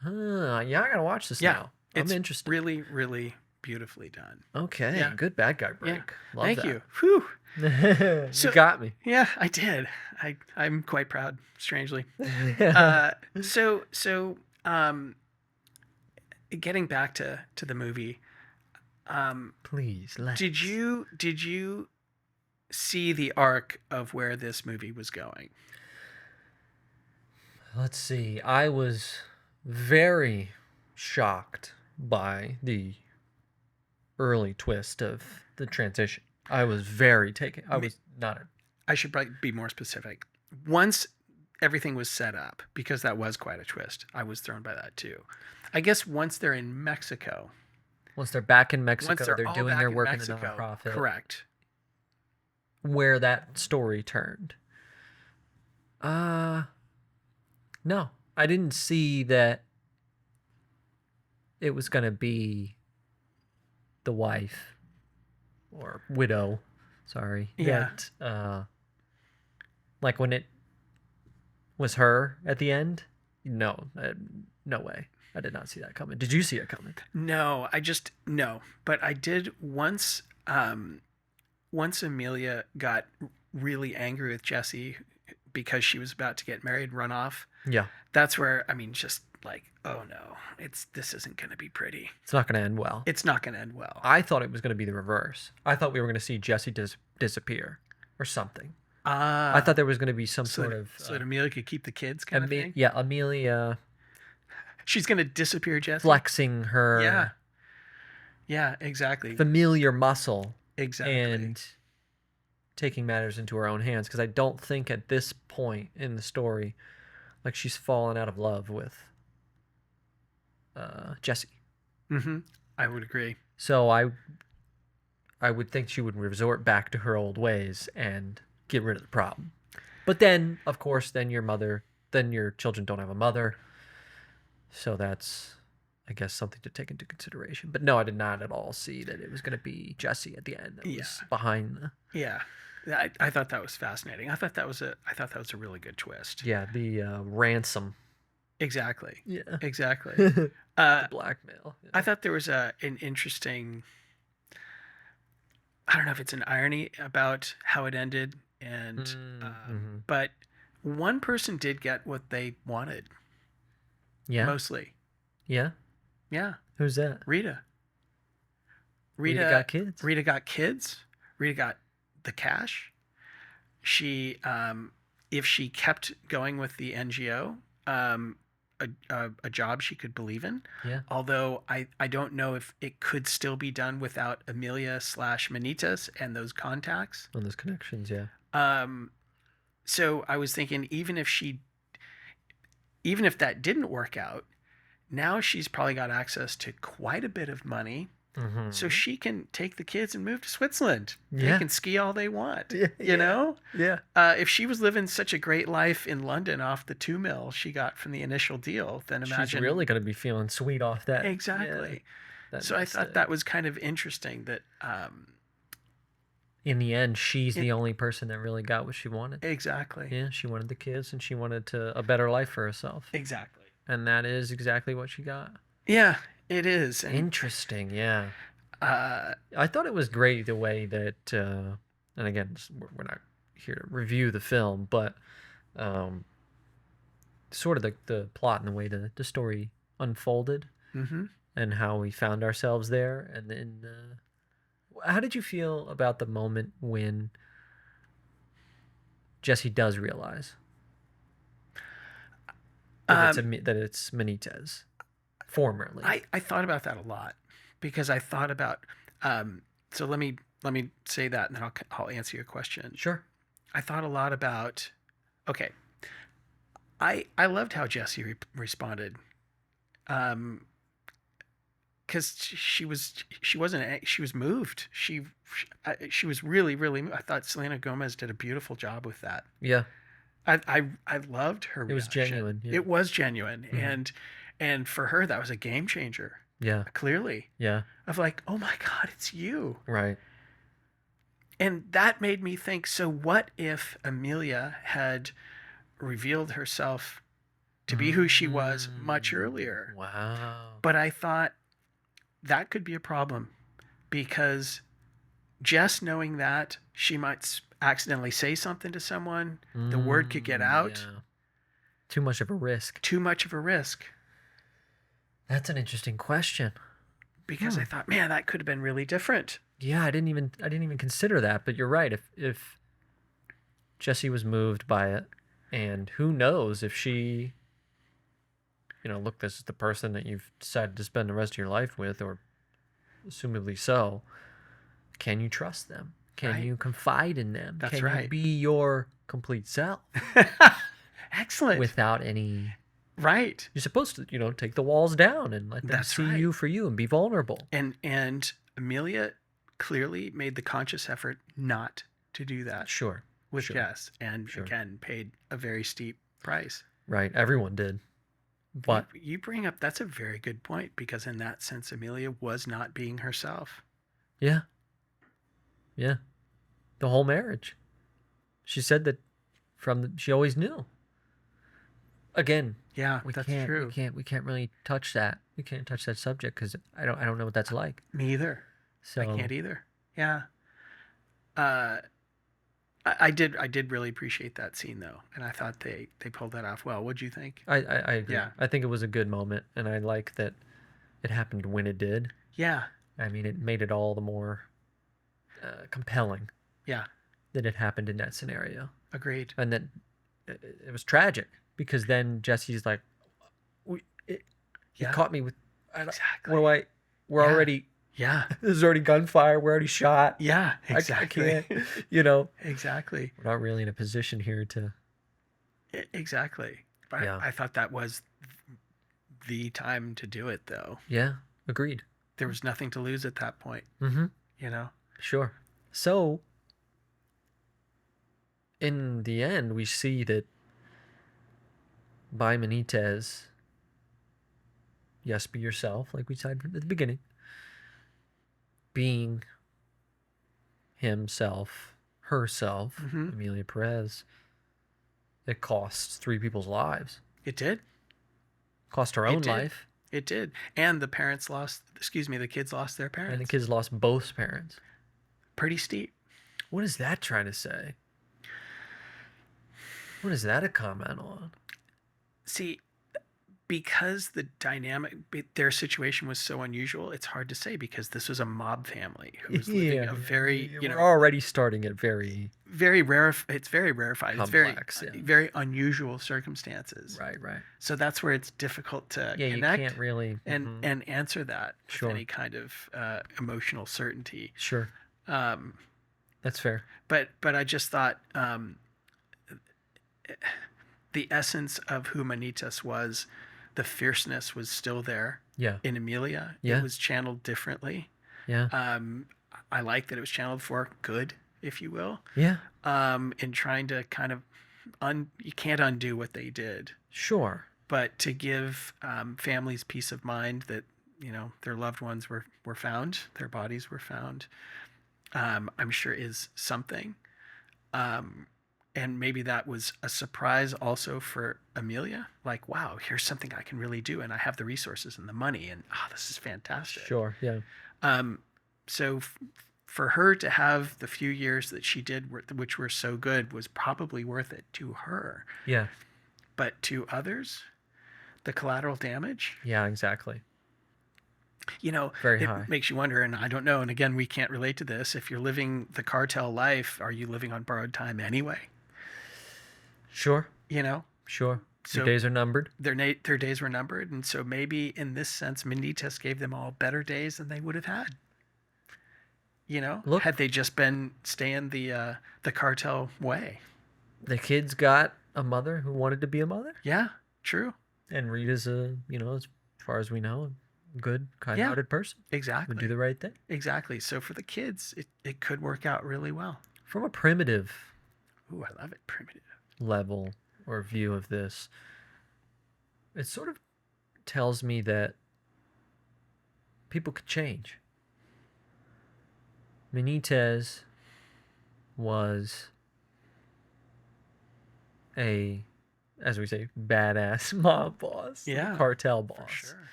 S2: Yeah, I gotta watch this now. I'm interested.
S1: Really, really beautifully done.
S2: Okay, good bad guy break.
S1: Yeah.
S2: Love
S1: Thank
S2: that.
S1: you. Whew.
S2: You got me.
S1: Yeah, I did. I'm quite proud, strangely. Getting back to the movie.
S2: Please, let's.
S1: Did you see the arc of where this movie was going?
S2: Let's see. I was very shocked by the early twist of the transition. I was very taken. I was not.
S1: I should probably be more specific. Once everything was set up, because that was quite a twist, I was thrown by that too. I guess once they're in Mexico.
S2: Once they're back in Mexico,
S1: Once they're
S2: doing their work in the
S1: Mexico,
S2: nonprofit.
S1: Correct.
S2: Where that story turned. No, I didn't see that it was going to be the wife or widow, sorry.
S1: Yeah.
S2: That, like when it was her at the end, no way. I did not see that coming. Did you see it coming?
S1: No, no. But I did once Emilia got really angry with Jesse because she was about to get married and run off.
S2: Yeah.
S1: That's where, just like, oh no, this isn't going to be pretty.
S2: It's not going to end well.
S1: It's not going to end well.
S2: I thought it was going to be the reverse. I thought we were going to see Jesse disappear or something. I thought there was going to be some sort of...
S1: So that Emilia could keep the kids kind of thing?
S2: Yeah, Emilia...
S1: She's going to disappear Jesse?
S2: Flexing her...
S1: Yeah. Yeah, exactly.
S2: Familiar muscle.
S1: Exactly.
S2: And taking matters into her own hands. Because I don't think at this point in the story, like she's fallen out of love with Jesse.
S1: Mm-hmm. I would agree.
S2: So I would think she would resort back to her old ways and get rid of the problem. But then, of course, then your children don't have a mother. So that's, I guess, something to take into consideration. But no, I did not at all see that it was going to be Jesse at the end that was behind the...
S1: Yeah. I thought that was fascinating. I thought that was a really good twist.
S2: Yeah, the ransom.
S1: Exactly.
S2: Yeah.
S1: Exactly.
S2: The blackmail. Yeah.
S1: I thought there was an interesting... I don't know if it's an irony about how it ended, and but one person did get what they wanted.
S2: Yeah.
S1: Mostly.
S2: Yeah.
S1: Yeah.
S2: Who's that?
S1: Rita.
S2: Rita got kids.
S1: Rita got kids. Rita got the cash. She, if she kept going with the NGO, a job she could believe in.
S2: Yeah.
S1: Although I don't know if it could still be done without Emilia/Manitas and those contacts.
S2: And those connections, yeah.
S1: So I was thinking, even if that didn't work out, now she's probably got access to quite a bit of money. Mm-hmm. So she can take the kids and move to Switzerland. Yeah. They can ski all they want. Yeah. You know?
S2: Yeah.
S1: If she was living such a great life in London off the $2 million she got from the initial deal, then imagine...
S2: She's really going to be feeling sweet off that.
S1: Exactly. Yeah. So I thought that was kind of interesting that
S2: in the end, she's the only person that really got what she wanted.
S1: Exactly.
S2: Yeah, she wanted the kids and she wanted a better life for herself.
S1: Exactly.
S2: And that is exactly what she got.
S1: Yeah, it is. And,
S2: Interesting, yeah.
S1: uh,
S2: I thought it was great the way that, and again, we're not here to review the film, but sort of the plot and the way the story unfolded and how we found ourselves there. And then, how did you feel about the moment when Jesse does realize that it's Benitez, formerly?
S1: I thought about that a lot because I thought about. So let me say that, and then I'll answer your question.
S2: Sure.
S1: I thought a lot about. Okay. I loved how Jesse responded. Because she was moved. She was really moved. I thought Selena Gomez did a beautiful job with that.
S2: Yeah.
S1: I loved her reaction.
S2: It was genuine. Yeah.
S1: It was genuine. And for her that was a game changer.
S2: Yeah.
S1: Clearly.
S2: Yeah.
S1: Of like, oh my God, it's you.
S2: Right.
S1: And that made me think, so what if Emilia had revealed herself to be who she was much earlier?
S2: Wow.
S1: But I thought that could be a problem because just knowing that she might accidentally say something to someone, the word could get out.
S2: Yeah. Too much of a risk.
S1: Too much of a risk.
S2: That's an interesting question.
S1: Because I thought, man, that could have been really different.
S2: Yeah, I didn't even consider that, but you're right. If Jessie was moved by it, and who knows if she, look, this is the person that you've decided to spend the rest of your life with, or assumably so, can you trust them? Can you confide in them?
S1: That's
S2: can
S1: right.
S2: you be your complete self?
S1: Excellent.
S2: Without any...
S1: Right.
S2: You're supposed to, take the walls down and let them see you for you and be vulnerable.
S1: And Emilia clearly made the conscious effort not to do that.
S2: Sure.
S1: With Jess. And again, paid a very steep price.
S2: Right. Everyone did. But
S1: you bring up, that's a very good point, because in that sense, Emilia was not being herself.
S2: Yeah. Yeah. The whole marriage. She said that she always knew. Again,
S1: yeah, that's true.
S2: We can't really touch that. We can't touch that subject because I don't know what that's like.
S1: Me either.
S2: So
S1: I can't either. Yeah. I did really appreciate that scene though, and I thought they pulled that off well. What'd you think?
S2: I agree.
S1: Yeah.
S2: I think it was a good moment, and I like that it happened when it did.
S1: Yeah.
S2: I mean, it made it all the more compelling.
S1: Yeah.
S2: That it happened in that scenario.
S1: Agreed.
S2: And that it was tragic. Because then Jesse's like, he caught me with,
S1: exactly.
S2: We're already, there's already gunfire. We're already shot.
S1: Yeah, exactly.
S2: I can't,
S1: Exactly.
S2: We're not really in a position here to.
S1: Exactly. But I thought that was the time to do it, though.
S2: Yeah, agreed.
S1: There was nothing to lose at that point.
S2: Mm-hmm.
S1: Sure.
S2: So, in the end, we see that by Benitez, yes, be yourself, like we said at the beginning, being himself, herself, Emilia Perez, it costs 3 people's lives.
S1: It did.
S2: Cost her own life.
S1: It did. And the kids lost their parents.
S2: And the kids lost both parents.
S1: Pretty steep.
S2: What is that trying to say? What is that a comment on?
S1: See, because their situation was so unusual, it's hard to say, because this was a mob family who was living a very,
S2: we're already starting at very
S1: rare. It's very rarefied.
S2: Complex,
S1: it's very unusual circumstances.
S2: Right.
S1: So that's where it's difficult to connect.
S2: You can't really
S1: and answer that
S2: with
S1: any kind of emotional certainty.
S2: Sure. That's fair.
S1: But I just thought the essence of who Benitez was, the fierceness was still there.
S2: Yeah.
S1: In Emilia, it was channeled differently.
S2: Yeah.
S1: I like that it was channeled for good, if you will.
S2: Yeah.
S1: In trying to kind of you can't undo what they did.
S2: Sure.
S1: But to give families peace of mind that their loved ones were found, their bodies were found. I'm sure is something. And maybe that was a surprise also for Emilia. Like, wow, here's something I can really do, and I have the resources and the money, and this is fantastic.
S2: Sure, yeah.
S1: So for her to have the few years that she did, which were so good, was probably worth it to her.
S2: Yeah.
S1: But to others, the collateral damage.
S2: Yeah, exactly.
S1: Very
S2: it
S1: high. Makes you wonder, and I don't know. And again, we can't relate to this. If you're living the cartel life, are you living on borrowed time anyway?
S2: Sure.
S1: So
S2: Sure. Your days are numbered.
S1: Their days were numbered, and so maybe in this sense, Benitez gave them all better days than they would have had. Had they just been staying the cartel way.
S2: The kids got a mother who wanted to be a mother.
S1: Yeah, true.
S2: And Rita's as far as we know, a good, kind-hearted person.
S1: Exactly.
S2: Would do the right thing.
S1: Exactly. So for the kids, it could work out really well.
S2: From a primitive,
S1: ooh, I love it, primitive
S2: level or view of this, it sort of tells me that people could change. Benitez was a, as we say, badass mob boss, cartel boss,
S1: for sure.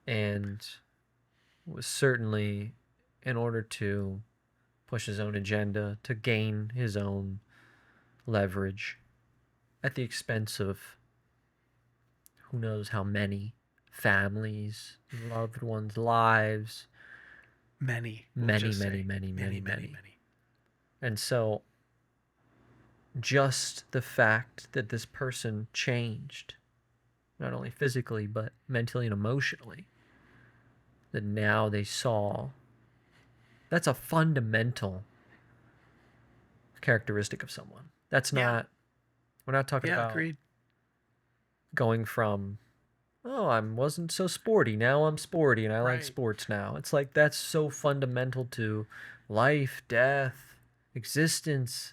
S2: And was certainly, in order to push his own agenda, to gain his own leverage, at the expense of who knows how many families, loved ones' lives. Many. And so, just the fact that this person changed, not only physically, but mentally and emotionally, that now they saw, that's a fundamental characteristic of someone. That's not, we're not talking about
S1: agreed.
S2: Going from, I wasn't so sporty, now I'm sporty and I like sports now. It's like that's so fundamental to life, death, existence.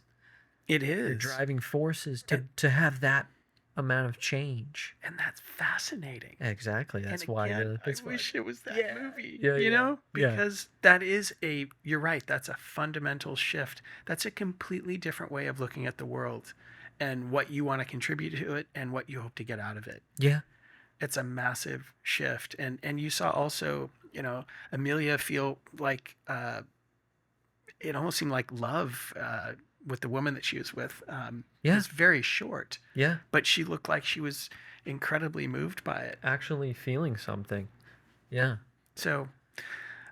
S1: It is.
S2: Your driving forces to have that amount of change.
S1: And that's fascinating.
S2: Exactly. That's
S1: and
S2: why
S1: again, I wish it was that movie. Because that is you're right, that's a fundamental shift. That's a completely different way of looking at the world and what you want to contribute to it and what you hope to get out of it.
S2: Yeah.
S1: It's a massive shift. And you saw also, Emilia feel like it almost seemed like love with the woman that she was with was very short.
S2: Yeah.
S1: But she looked like she was incredibly moved by it.
S2: Actually feeling something. Yeah.
S1: So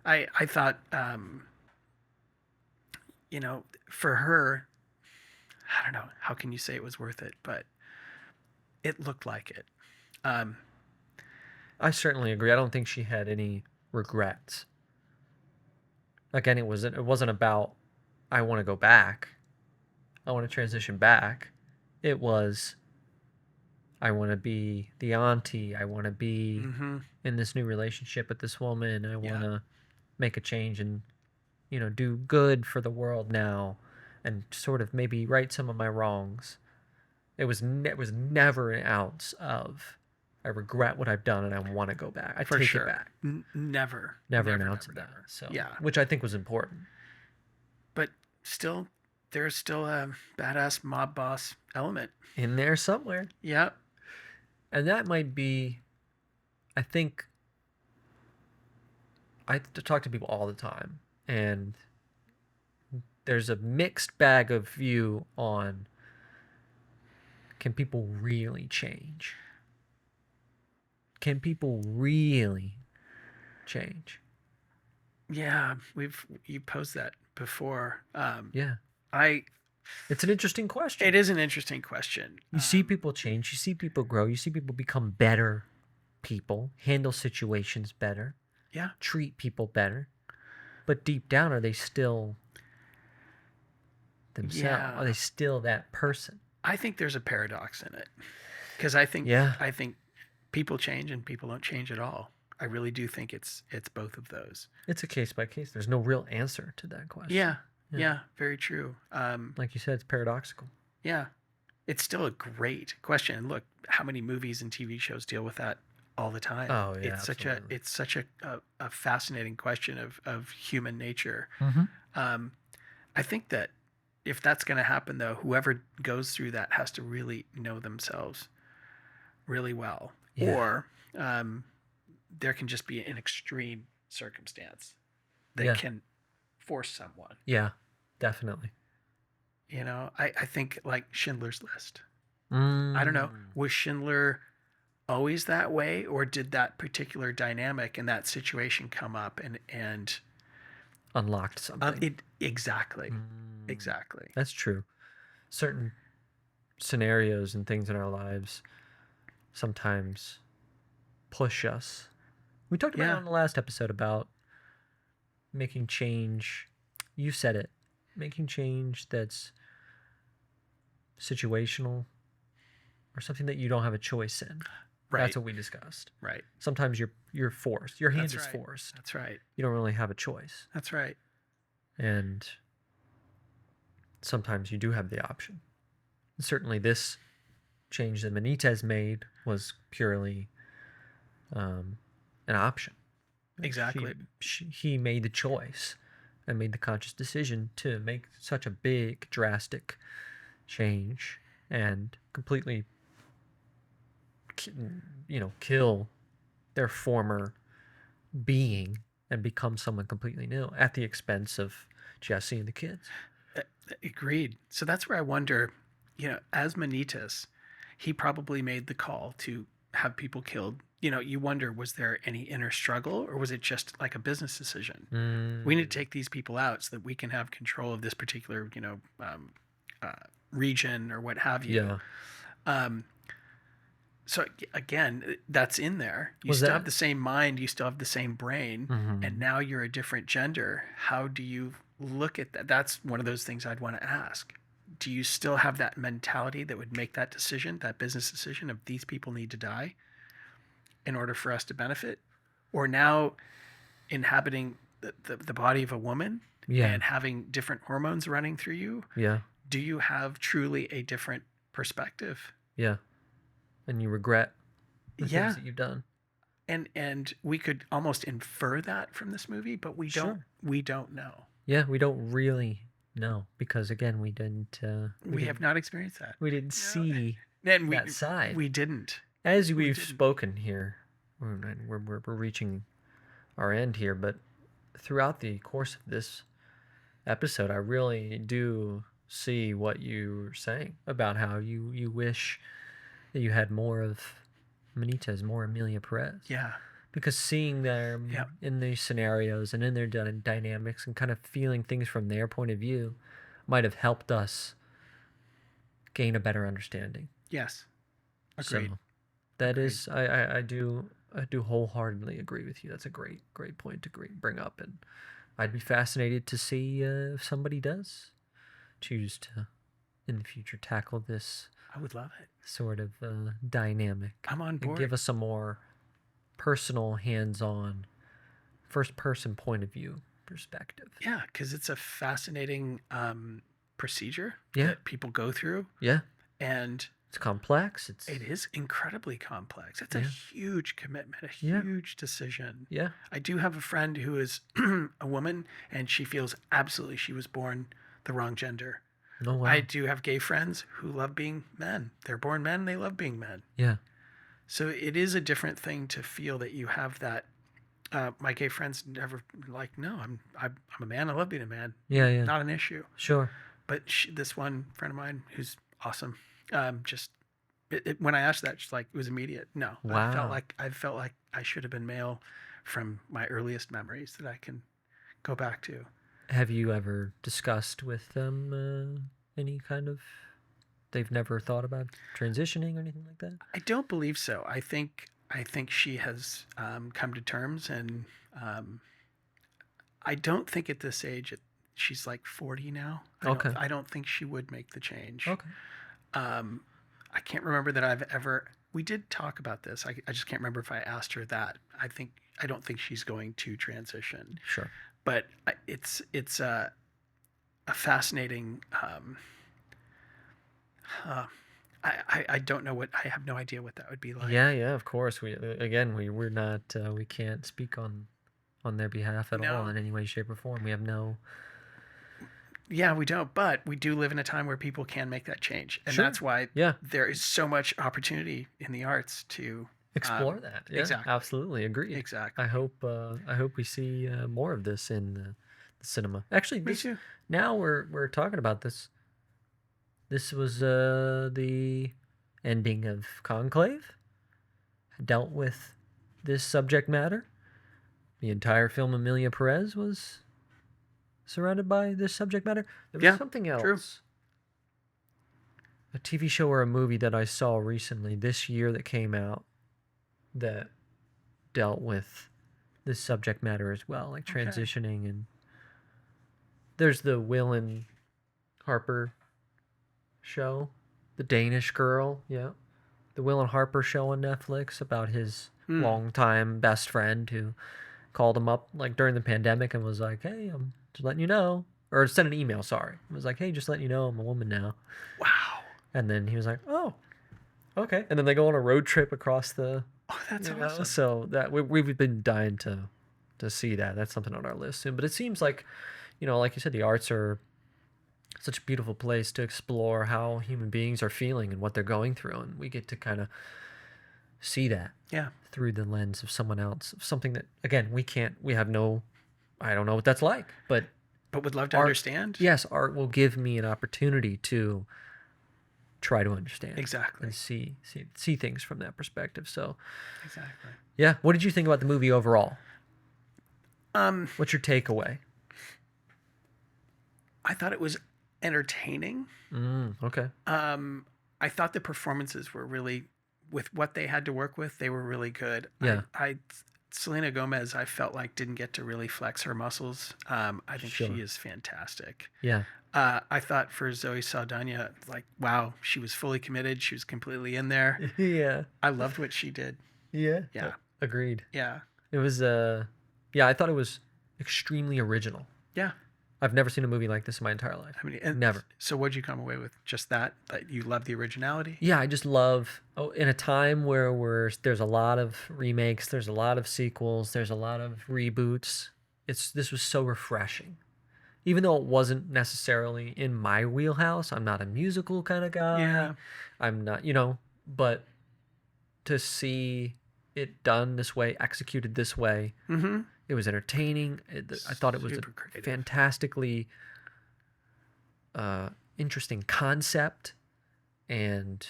S1: I thought, for her, I don't know, how can you say it was worth it? But it looked like it.
S2: I certainly agree. I don't think she had any regrets. Again, it wasn't about, I want to go back. I want to transition back. It was, I want to be the auntie. I want to be in this new relationship with this woman. I want to make a change and, do good for the world now and sort of maybe right some of my wrongs. It was never an ounce of, I regret what I've done and I want to go back. I take it back.
S1: Never
S2: an ounce of that. So, which I think was important.
S1: But still, there's still a badass mob boss element
S2: in there somewhere.
S1: Yeah.
S2: And that might be, I think, I talk to people all the time, and there's a mixed bag of view on, can people really change? Can people really change?
S1: Yeah, you posed that before.
S2: It's an interesting question.
S1: It is an interesting question.
S2: You see people change. You see people grow. You see people become better people, handle situations better.
S1: Yeah.
S2: Treat people better. But deep down, are they still themselves? Yeah. Are they still that person?
S1: I think there's a paradox in it. Because I think people change and people don't change at all. I really do think it's both of those.
S2: It's a case by case. There's no real answer to that question.
S1: Yeah, very true.
S2: Like you said, it's paradoxical.
S1: Yeah. It's still a great question. And look, how many movies and TV shows deal with that all the time.
S2: Oh yeah,
S1: It's such a fascinating question of human nature.
S2: Mm-hmm.
S1: I think that if that's going to happen, though, whoever goes through that has to really know themselves really well,
S2: Yeah.
S1: or there can just be an extreme circumstance that
S2: Yeah.
S1: can force someone.
S2: Yeah, definitely.
S1: I think like Schindler's List.
S2: Mm.
S1: I don't know. Was Schindler always that way, or did that particular dynamic and that situation come up and
S2: Unlocked something.
S1: Exactly.
S2: Mm.
S1: Exactly.
S2: That's true. Certain scenarios and things in our lives sometimes push us. We talked about it on the last episode about making change. You said it. Making change that's situational or something that you don't have a choice in.
S1: Right.
S2: That's what we discussed.
S1: Right.
S2: Sometimes you're forced. Your hand is forced.
S1: That's right.
S2: You don't really have a choice.
S1: That's right.
S2: And sometimes you do have the option. Certainly this change that Benitez made was purely an option.
S1: Exactly.
S2: He made the choice and made the conscious decision to make such a big, drastic change and completely, kill their former being and become someone completely new at the expense of Jesse and the kids.
S1: Agreed. So that's where I wonder, as Benitez, he probably made the call to have people killed. You wonder, was there any inner struggle, or was it just like a business decision? We need to take these people out so that we can have control of this particular, region or what have you.
S2: Yeah.
S1: So again, that's in there. You still have the same mind, you still have the same brain, and now you're a different gender. How do you look at that? That's one of those things I'd want to ask. Do you still have that mentality that would make that decision, that business decision of these people need to die in order for us to benefit? Or now inhabiting the body of a woman and having different hormones running through you, do you have truly a different perspective?
S2: Yeah. And you regret the things that you've done.
S1: And we could almost infer that from this movie, but we don't know.
S2: Yeah, we don't really know because again, we didn't.
S1: We have not experienced that.
S2: We didn't see that side.
S1: We didn't.
S2: As we've spoken here, we're reaching our end here, but throughout the course of this episode, I really do see what you're saying about how you wish that you had more of Benitez, more Emilia Perez.
S1: Yeah.
S2: Because seeing them in these scenarios and in their dynamics and kind of feeling things from their point of view might have helped us gain a better understanding.
S1: Yes. Agreed.
S2: So that is, I do wholeheartedly agree with you. That's a great point to bring up. And I'd be fascinated to see if somebody does choose to, in the future, tackle this.
S1: I would love it.
S2: Sort of dynamic.
S1: I'm on board.
S2: And give us a more personal, hands-on, first-person point of view perspective.
S1: Yeah, because it's a fascinating procedure
S2: Yeah.
S1: that people go through.
S2: Yeah.
S1: And
S2: it's complex.
S1: It is incredibly complex. It's a huge commitment, a huge decision.
S2: Yeah.
S1: I do have a friend who is a woman, and she feels absolutely she was born the wrong gender.
S2: Oh, wow.
S1: I do have gay friends who love being men. They're born men, they love being men.
S2: Yeah.
S1: So it is a different thing to feel that you have that. My gay friends never like, no, I'm a man. I love being a man.
S2: Yeah, yeah.
S1: Not an issue.
S2: Sure.
S1: But this one friend of mine who's awesome, when I asked that, she's like, it was immediate. No,
S2: wow.
S1: I felt like I should have been male from my earliest memories that I can go back to.
S2: Have you ever discussed with them any kind of? They've never thought about transitioning or anything like that?
S1: I don't believe so. I think she has come to terms, and I don't think at this age, she's like 40 now. I don't think she would make the change.
S2: Okay.
S1: I can't remember that we did talk about this. I just can't remember if I asked her that. I don't think she's going to transition.
S2: Sure.
S1: But it's a fascinating. I don't know I have no idea what that would be like.
S2: Yeah, of course. We're not we can't speak on their behalf at all in any way, shape, or form. We have no.
S1: Yeah, we don't, but we do live in a time where people can make that change, and that's why there is so much opportunity in the arts to
S2: explore that. Yeah, exactly. Absolutely agree.
S1: Exactly.
S2: I hope we see more of this in the cinema. Actually,
S1: Me too.
S2: Now we're talking about this. This was the ending of Conclave. Dealt with this subject matter. The entire film Emilia Perez was surrounded by this subject matter. There was something else.
S1: True.
S2: A TV show or a movie that I saw recently this year that came out that dealt with this subject matter as well, like transitioning. And there's the Will and Harper show, the Danish girl, the Will and Harper show on Netflix about his longtime best friend who called him up like during the pandemic and was like, "Hey, I'm just letting you know," or sent an email. Sorry, it was like, "Hey, just letting you know, I'm a woman now."
S1: Wow.
S2: And then he was like, "Oh, okay." And then they go on a road trip across the.
S1: Oh, that's awesome.
S2: So that we've been dying to see that. That's something on our list soon. But it seems like, like you said, the arts are such a beautiful place to explore how human beings are feeling and what they're going through, and we get to kind of see that through the lens of someone else, of something that again I don't know what that's like, but
S1: would love to understand.
S2: Yes, art will give me an opportunity to try to understand
S1: exactly
S2: and see things from that perspective. So
S1: exactly.
S2: Yeah, what did you think about the movie overall? What's your takeaway?
S1: I thought it was entertaining.
S2: Okay.
S1: I thought the performances were really, with what they had to work with, they were really good.
S2: Yeah.
S1: Selena Gomez, I felt like didn't get to really flex her muscles. I think she is fantastic.
S2: Yeah.
S1: I thought for Zoe Saldana, like, wow, she was fully committed. She was completely in there.
S2: Yeah.
S1: I loved what she did.
S2: Yeah.
S1: Yeah.
S2: Agreed.
S1: Yeah.
S2: It was, I thought it was extremely original.
S1: Yeah.
S2: I've never seen a movie like this in my entire life. Never.
S1: So what'd you come away with? Just that you love the originality?
S2: Yeah, I just love, in a time where there's a lot of remakes, there's a lot of sequels, there's a lot of reboots. This was so refreshing. Even though it wasn't necessarily in my wheelhouse, I'm not a musical kind of guy.
S1: Yeah.
S2: I'm not, but to see it done this way, executed this way, it was entertaining. I thought it was a fantastically interesting concept, and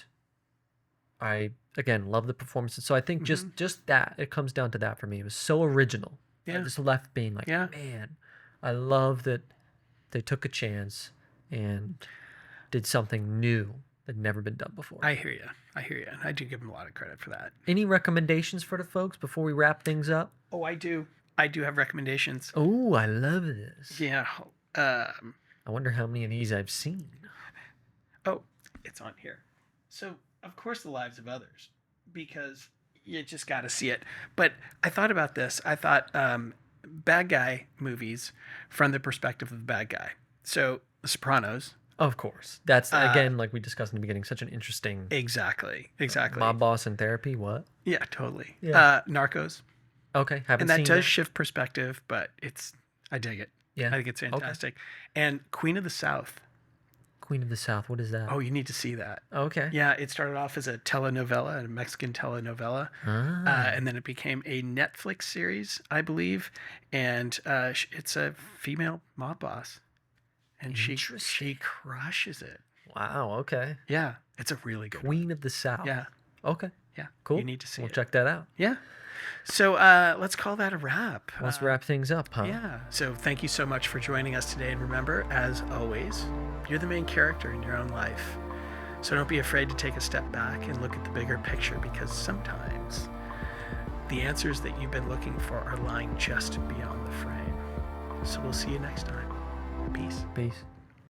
S2: I again love the performances. So I think just that, it comes down to that for me. It was so original.
S1: Yeah.
S2: I just left being like, man, I love that they took a chance and did something new that had never been done before.
S1: I hear you. And I do give them a lot of credit for that.
S2: Any recommendations for the folks before we wrap things up?
S1: Oh, I do. I do have recommendations.
S2: Oh, I love this.
S1: Yeah.
S2: I wonder how many of these I've seen.
S1: Oh, it's on here. So, of course, The Lives of Others, because you just got to see it. But I thought about this. I thought bad guy movies from the perspective of the bad guy. So, The Sopranos.
S2: Of course. That's, again, like we discussed in the beginning, such an interesting...
S1: Exactly.
S2: Mob boss in therapy, what?
S1: Yeah, totally.
S2: Yeah.
S1: Narcos.
S2: Okay, haven't
S1: seen
S2: that. And
S1: that does shift perspective, but I dig it.
S2: Yeah.
S1: I think it's fantastic. Okay. And Queen of the South.
S2: Queen of the South, what is that?
S1: Oh, you need to see that.
S2: Okay.
S1: Yeah, it started off as a telenovela, a Mexican telenovela. And then it became a Netflix series, I believe. And it's a female mob boss. And she crushes it.
S2: Wow, okay.
S1: Yeah, it's a really good
S2: Queen of the South.
S1: Yeah.
S2: Okay.
S1: Yeah.
S2: Cool.
S1: You need to see
S2: We'll check that out.
S1: Yeah. So let's call that a wrap.
S2: Let's wrap things up, huh?
S1: Yeah. So thank you so much for joining us today. And remember, as always, you're the main character in your own life. So don't be afraid to take a step back and look at the bigger picture, because sometimes the answers that you've been looking for are lying just beyond the frame. So we'll see you next time. Peace.
S2: Peace.